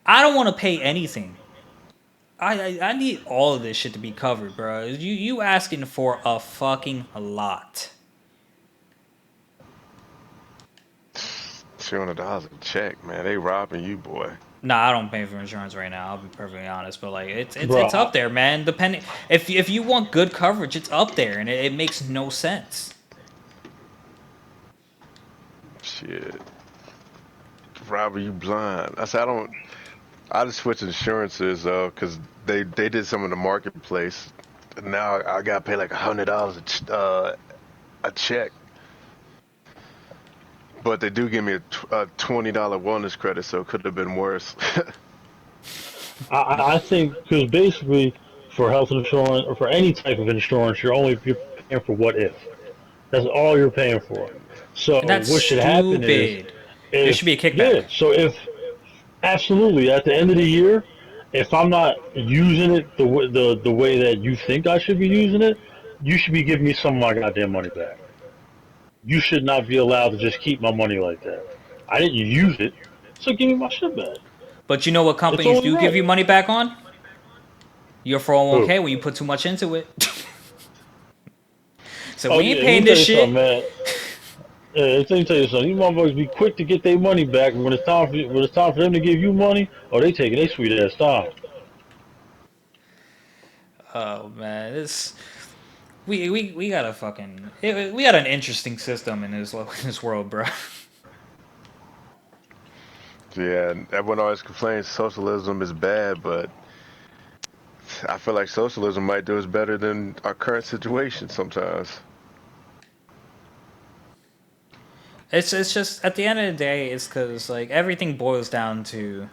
[SPEAKER 1] I don't want to pay anything. I need all of this shit to be covered, bro. You asking for a fucking lot.
[SPEAKER 2] $200 a check, man. They robbing you, boy.
[SPEAKER 1] Nah, I don't pay for insurance right now. I'll be perfectly honest, but like
[SPEAKER 3] Bro,
[SPEAKER 1] it's up there, man. Depending if you want good coverage, it's up there, and it makes no sense.
[SPEAKER 2] Shit. Robbing you blind. I said I don't. I just switched insurances though, cause they did some in the marketplace. Now I gotta pay like $100 a check, but they do give me a $20 wellness credit, so it could have been worse.
[SPEAKER 3] I think because basically for health insurance or for any type of insurance, you're paying for what if. That's all you're paying for.
[SPEAKER 1] And
[SPEAKER 3] So
[SPEAKER 1] that's
[SPEAKER 3] what should happen is
[SPEAKER 1] stupid. There
[SPEAKER 3] if
[SPEAKER 1] should be a
[SPEAKER 3] yeah,
[SPEAKER 1] kickback.
[SPEAKER 3] so if absolutely at the end of the year, if I'm not using it the way that you think I should be using it, you should be giving me some of my goddamn money back. You should not be allowed to just keep my money like that. I didn't use it, so give me my shit back.
[SPEAKER 1] But you know what
[SPEAKER 3] It's
[SPEAKER 1] companies
[SPEAKER 3] only
[SPEAKER 1] do give
[SPEAKER 3] right.
[SPEAKER 1] you money back on? Your
[SPEAKER 3] Who?
[SPEAKER 1] 401k when you put too much into it. So
[SPEAKER 3] Oh
[SPEAKER 1] we ain't
[SPEAKER 3] yeah, let me
[SPEAKER 1] paying
[SPEAKER 3] tell
[SPEAKER 1] this
[SPEAKER 3] you something,
[SPEAKER 1] shit.
[SPEAKER 3] man. Yeah, let me tell you something. These motherfuckers be quick to get their money back, and when it's time for them to give you money, oh, they taking their sweet ass time.
[SPEAKER 1] Oh man, this we got a fucking we got an interesting system in in this world, bro.
[SPEAKER 2] Yeah, and everyone always complains socialism is bad, but I feel like socialism might do us better than our current situation sometimes.
[SPEAKER 1] It's just at the end of the day, it's because like everything boils down to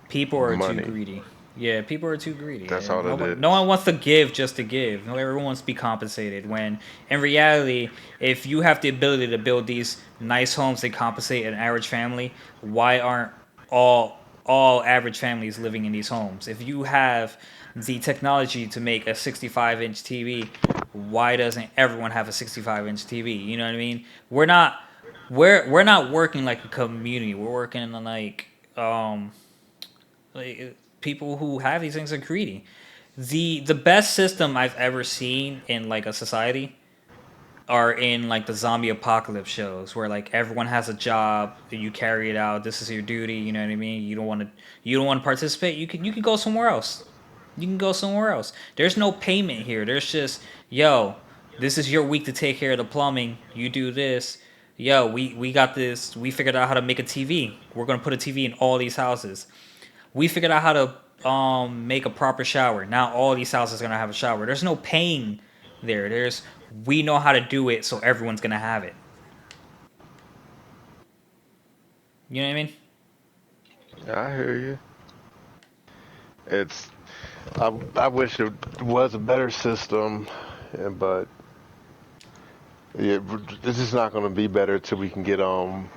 [SPEAKER 1] people are too
[SPEAKER 2] Money.
[SPEAKER 1] greedy. Yeah, people are too greedy,
[SPEAKER 2] That's
[SPEAKER 1] and
[SPEAKER 2] all it
[SPEAKER 1] no
[SPEAKER 2] is.
[SPEAKER 1] one wants to give just to give. No, everyone wants to be compensated. When in reality, if you have the ability to build these nice homes that compensate an average family, why aren't all average families living in these homes? If you have the technology to make a 65-inch TV, why doesn't everyone have a 65-inch TV? You know what I mean? We're not working like a community. We're working on like people who have these things are greedy. The best system I've ever seen in like a society are in like the zombie apocalypse shows where like everyone has a job, you carry it out, this is your duty, you know what I mean? You don't want to participate, you can go somewhere else. You can go somewhere else. There's no payment here. There's just, yo, this is your week to take care of the plumbing. You do this. Yo, we got this. We figured out how to make a TV. We're gonna put a TV in all these houses. We figured out how to make a proper shower. Now all these houses are gonna have a shower. There's no paying there. There's we know how to do it, so everyone's gonna have it. You know what I mean?
[SPEAKER 2] I hear you. It's I wish it was a better system, but yeah, this is not going to be better till we can get some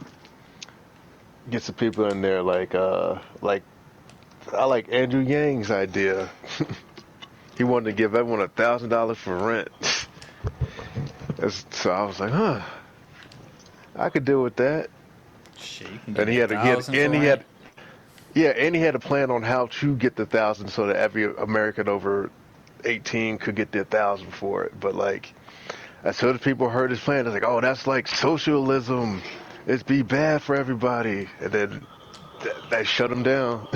[SPEAKER 2] people in there like I like Andrew Yang's idea. He wanted to give everyone $1,000 for rent. So I was like, huh, I could deal with that.
[SPEAKER 1] Shit, you can give
[SPEAKER 2] And
[SPEAKER 1] me a thousand for rent.
[SPEAKER 2] he had a plan on how to get the 1,000 so that every American over 18 could get their 1,000 for it. But like, as soon as people heard his plan, they're like, oh, that's like socialism. It's be bad for everybody. And then that shut him down.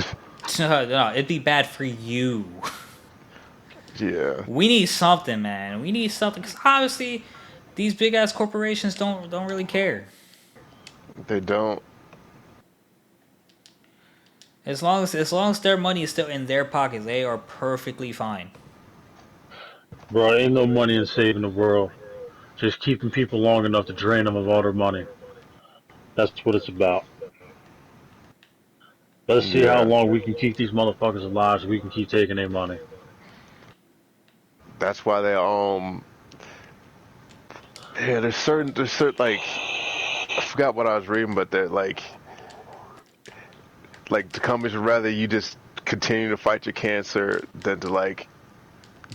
[SPEAKER 1] No, it'd be bad for you.
[SPEAKER 2] Yeah,
[SPEAKER 1] We need something, man. We need something because obviously these big ass corporations don't really care.
[SPEAKER 2] they don't.
[SPEAKER 1] As long as their money is still in their pockets, they are perfectly fine.
[SPEAKER 3] Bro, ain't no money in saving the world. Just keeping people long enough to drain them of all their money. That's what it's about. Let's see how
[SPEAKER 2] Yeah,
[SPEAKER 3] long we can keep these motherfuckers alive so we can keep taking their money.
[SPEAKER 2] that's why they yeah, there's certain like I forgot what I was reading, but they're like the companies would rather you just continue to fight your cancer than to like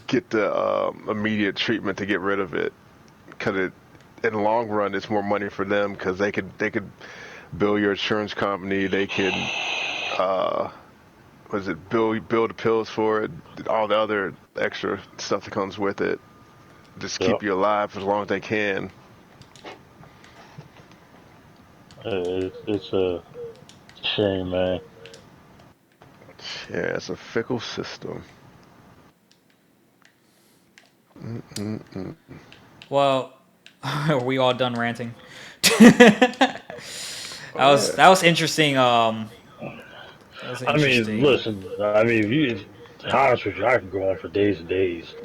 [SPEAKER 2] get the immediate treatment to get rid of it because it in the long run it's more money for them because they could bill your insurance company, they can uh was it bill the pills for it, all the other extra stuff that comes with it, just
[SPEAKER 3] Yep.
[SPEAKER 2] keep you alive as long as they can.
[SPEAKER 3] It's a shame, man.
[SPEAKER 2] Yeah, it's a fickle system. Mm-mm-mm.
[SPEAKER 1] Well, are we all done ranting? that
[SPEAKER 2] Oh
[SPEAKER 1] was
[SPEAKER 2] yeah.
[SPEAKER 1] that was interesting. That was
[SPEAKER 3] I mean,
[SPEAKER 1] interesting.
[SPEAKER 3] listen. I mean, if you, to be honest with you, I can go on for days and days.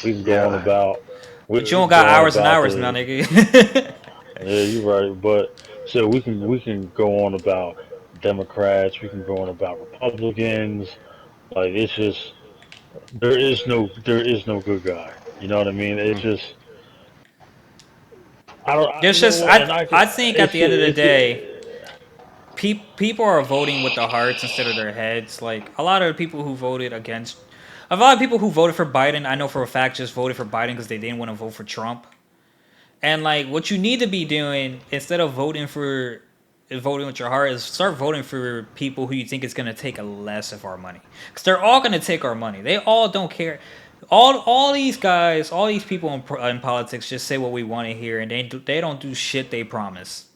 [SPEAKER 3] We can go on
[SPEAKER 2] Yeah.
[SPEAKER 3] about.
[SPEAKER 1] But you
[SPEAKER 3] We
[SPEAKER 1] don't
[SPEAKER 3] can
[SPEAKER 1] got
[SPEAKER 3] go on
[SPEAKER 1] hours and
[SPEAKER 3] about
[SPEAKER 1] hours now,
[SPEAKER 3] the.
[SPEAKER 1] nigga.
[SPEAKER 3] Yeah, you're right. But so we can go on about Democrats. We can go on about Republicans. Like it's just there is no good guy. You know what I mean? It's
[SPEAKER 2] Mm.
[SPEAKER 3] just I don't.
[SPEAKER 1] There's
[SPEAKER 3] You know
[SPEAKER 1] just
[SPEAKER 3] what? And I can.
[SPEAKER 1] I think at the end of the
[SPEAKER 3] It's
[SPEAKER 1] day, people are voting with their hearts instead of their heads. Like a lot of people who voted against, a lot of people who voted for Biden, I know for a fact just voted for Biden because they didn't want to vote for Trump. And like what you need to be doing instead of voting with your heart is start voting for people who you think is going to take a less of our money. Cuz they're all going to take our money. They all don't care. All these guys, all these people in politics just say what we want to hear and they don't do shit they promise.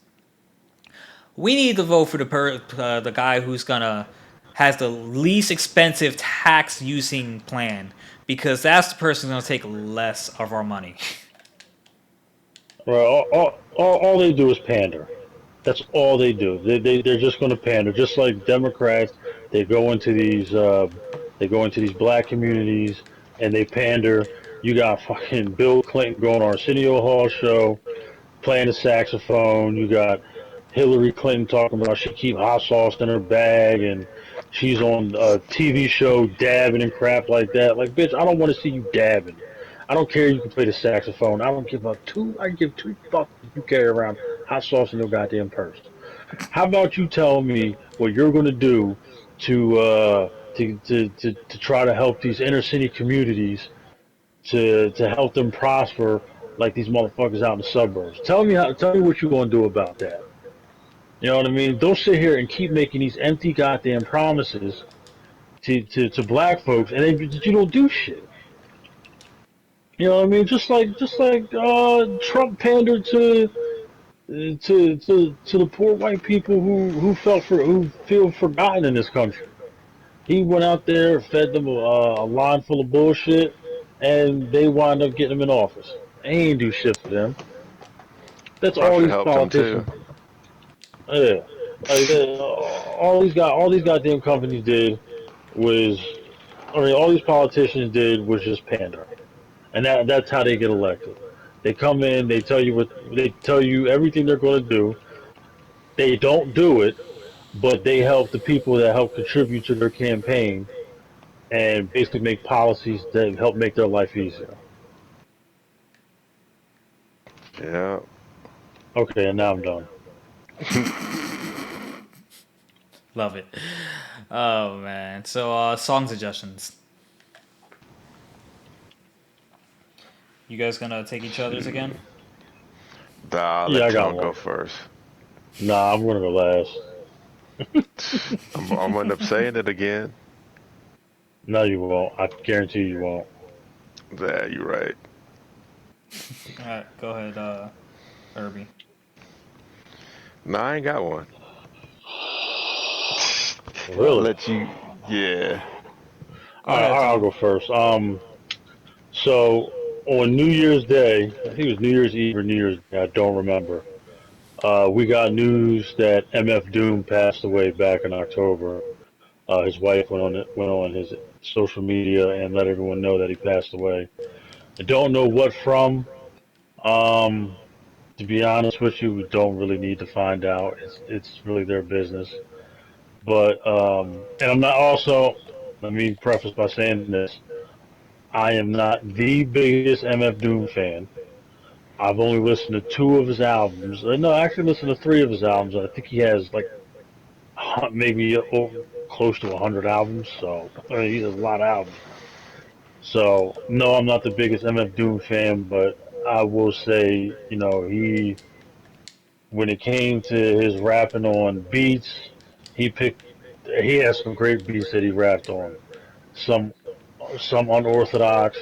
[SPEAKER 1] We need to vote for the guy who's going to has the least expensive tax using plan because that's the person who's going to take less of our money.
[SPEAKER 3] Right. All they do is pander. That's all they do. They're just going to pander, just like Democrats. They go into these black communities and they pander. You got fucking Bill Clinton going on Arsenio Hall show, playing the saxophone. You got Hillary Clinton talking about she keep hot sauce in her bag and she's on a TV show dabbing and crap like that. Like, bitch, I don't want to see you dabbing. I don't care you can play the saxophone. I don't give a two. I give two fucks if you carry around hot sauce in your goddamn purse. How about you tell me what you're going to do to to try to help these inner city communities to help them prosper like these motherfuckers out in the suburbs. Tell me what you're gonna do about that. You know what I mean? Don't sit here and keep making these empty goddamn promises to black folks and then you don't do shit. You know what I mean? Just like Trump pandered to the poor white people who feel forgotten in this country. He went out there, fed them a line full of bullshit, and they wound up getting him in office. They ain't do shit for them. That's
[SPEAKER 2] Probably
[SPEAKER 3] all
[SPEAKER 2] should have
[SPEAKER 3] these
[SPEAKER 2] helped him too.
[SPEAKER 3] politicians. Yeah, all these goddamn companies did was, I mean, all these politicians did was just pander, and that's how they get elected. They come in, they tell you everything they're going to do. They don't do it, but they help the people that help contribute to their campaign and basically make policies that help make their life easier.
[SPEAKER 2] Yeah.
[SPEAKER 3] Okay, and now I'm done.
[SPEAKER 1] Love it. Oh man. So song suggestions. You guys gonna take each other's again?
[SPEAKER 2] Shoot. Nah, I'll
[SPEAKER 3] Yeah,
[SPEAKER 2] let
[SPEAKER 3] I got
[SPEAKER 2] Tone go
[SPEAKER 3] one.
[SPEAKER 2] first.
[SPEAKER 3] Nah, I'm gonna go last.
[SPEAKER 2] I'm gonna end up saying it again.
[SPEAKER 3] No, you won't. I guarantee you won't.
[SPEAKER 2] Yeah, you're right.
[SPEAKER 1] Alright, go ahead, Irby.
[SPEAKER 2] No, I ain't got one. I'll
[SPEAKER 3] Really?
[SPEAKER 2] let you. Yeah.
[SPEAKER 1] Go
[SPEAKER 3] All right,
[SPEAKER 1] ahead,
[SPEAKER 3] I'll
[SPEAKER 1] Tom.
[SPEAKER 3] go first. So on New Year's Day, I think it was New Year's Eve or New Year's Day, I don't remember. We got news that MF Doom passed away back in October. His wife went on his social media and let everyone know that he passed away. I don't know what from. Um, to be honest with you, we don't really need to find out. It's really their business. But and I'm not also. Let me preface by saying this: I am not the biggest MF Doom fan. I've only listened to two of his albums. No, I actually listened to three of his albums. I think he has like maybe close to 100 albums. So I mean, he has a lot of albums. So no, I'm not the biggest MF Doom fan, but I will say, he when it came to his rapping on beats, he picked. He has some great beats that he rapped on. Some some unorthodox.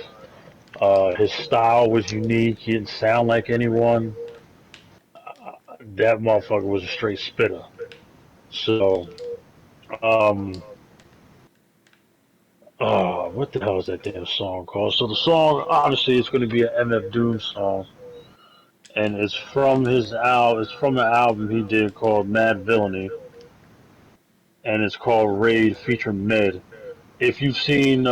[SPEAKER 3] His style was unique. He didn't sound like anyone. That motherfucker was a straight spitter. So, um, what the hell is that damn song called? So the song, obviously, it's going to be an MF Doom song, and it's from his album. It's from the album he did called Mad Villainy, and it's called Raid featuring Med. If you've seen,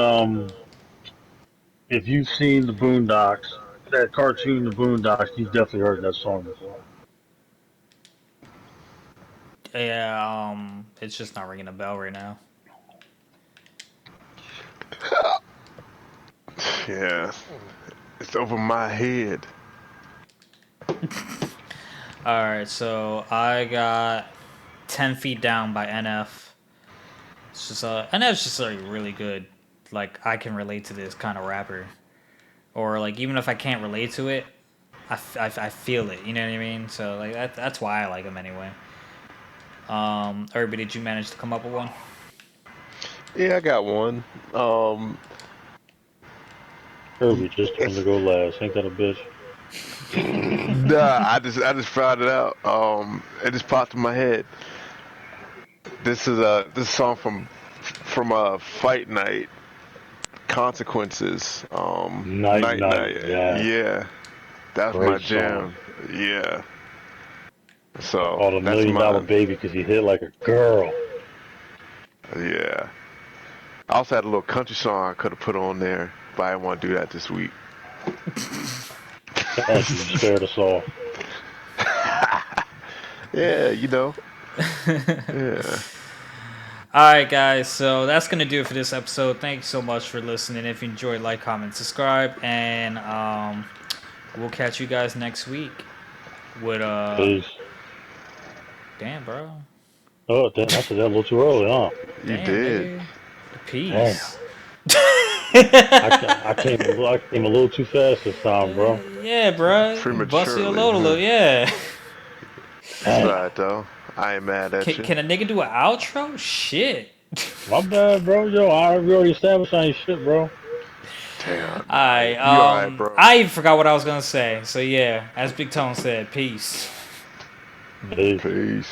[SPEAKER 3] if you've seen the Boondocks, that cartoon, the Boondocks, you've definitely heard that song before.
[SPEAKER 1] Yeah, it's just not ringing a bell right now.
[SPEAKER 2] Yeah, it's over my head.
[SPEAKER 1] All right, so I got 10 Feet Down by NF. It's just NF's just like really good. Like I can relate to this kind of rapper, or like even if I can't relate to it, I feel it. You know what I mean? So like that's why I like him anyway. Everybody, did you manage to come up with one?
[SPEAKER 2] Yeah, I got one.
[SPEAKER 3] Herbie just wanted to
[SPEAKER 2] It's
[SPEAKER 3] go last. Ain't that a bitch?
[SPEAKER 2] nah. I just found it out. It just popped in my head. This song from Fight Night Consequences.
[SPEAKER 3] Night
[SPEAKER 2] Night
[SPEAKER 3] Night,
[SPEAKER 2] Night.
[SPEAKER 3] yeah.
[SPEAKER 2] Yeah, that's my
[SPEAKER 3] Great song.
[SPEAKER 2] jam. Yeah. So
[SPEAKER 3] Called a
[SPEAKER 2] that's
[SPEAKER 3] million dollar
[SPEAKER 2] mine.
[SPEAKER 3] baby because he hit like a girl.
[SPEAKER 2] Yeah. I also had a little country song I could have put on there, but I didn't want to do that this week.
[SPEAKER 3] Thank you. You spared us all.
[SPEAKER 2] Yeah, you know. Yeah.
[SPEAKER 1] All right, guys. So that's gonna do it for this episode. Thank you so much for listening. If you enjoyed, like, comment, subscribe, and we'll catch you guys next week. With
[SPEAKER 3] Peace.
[SPEAKER 1] damn, bro.
[SPEAKER 3] Oh, damn, I said that a little too early, huh?
[SPEAKER 2] You
[SPEAKER 1] Damn,
[SPEAKER 2] did.
[SPEAKER 1] nigga.
[SPEAKER 3] Damn.
[SPEAKER 1] Peace.
[SPEAKER 3] I came a little too fast this time, bro.
[SPEAKER 1] Yeah, bro. Bust your
[SPEAKER 2] Prematurely,
[SPEAKER 1] load a
[SPEAKER 2] huh?
[SPEAKER 1] little. Yeah.
[SPEAKER 2] It's
[SPEAKER 3] Damn.
[SPEAKER 2] alright though. I ain't mad at you.
[SPEAKER 1] Can a nigga do an outro? Shit.
[SPEAKER 3] My bad, bro. Yo, we already established I ain't shit, bro.
[SPEAKER 2] Damn, nah.
[SPEAKER 1] Alright,
[SPEAKER 2] You alright, bro?
[SPEAKER 1] I even forgot what I was gonna say. So yeah, as Big Tone said, peace.
[SPEAKER 3] Peace.
[SPEAKER 2] Peace.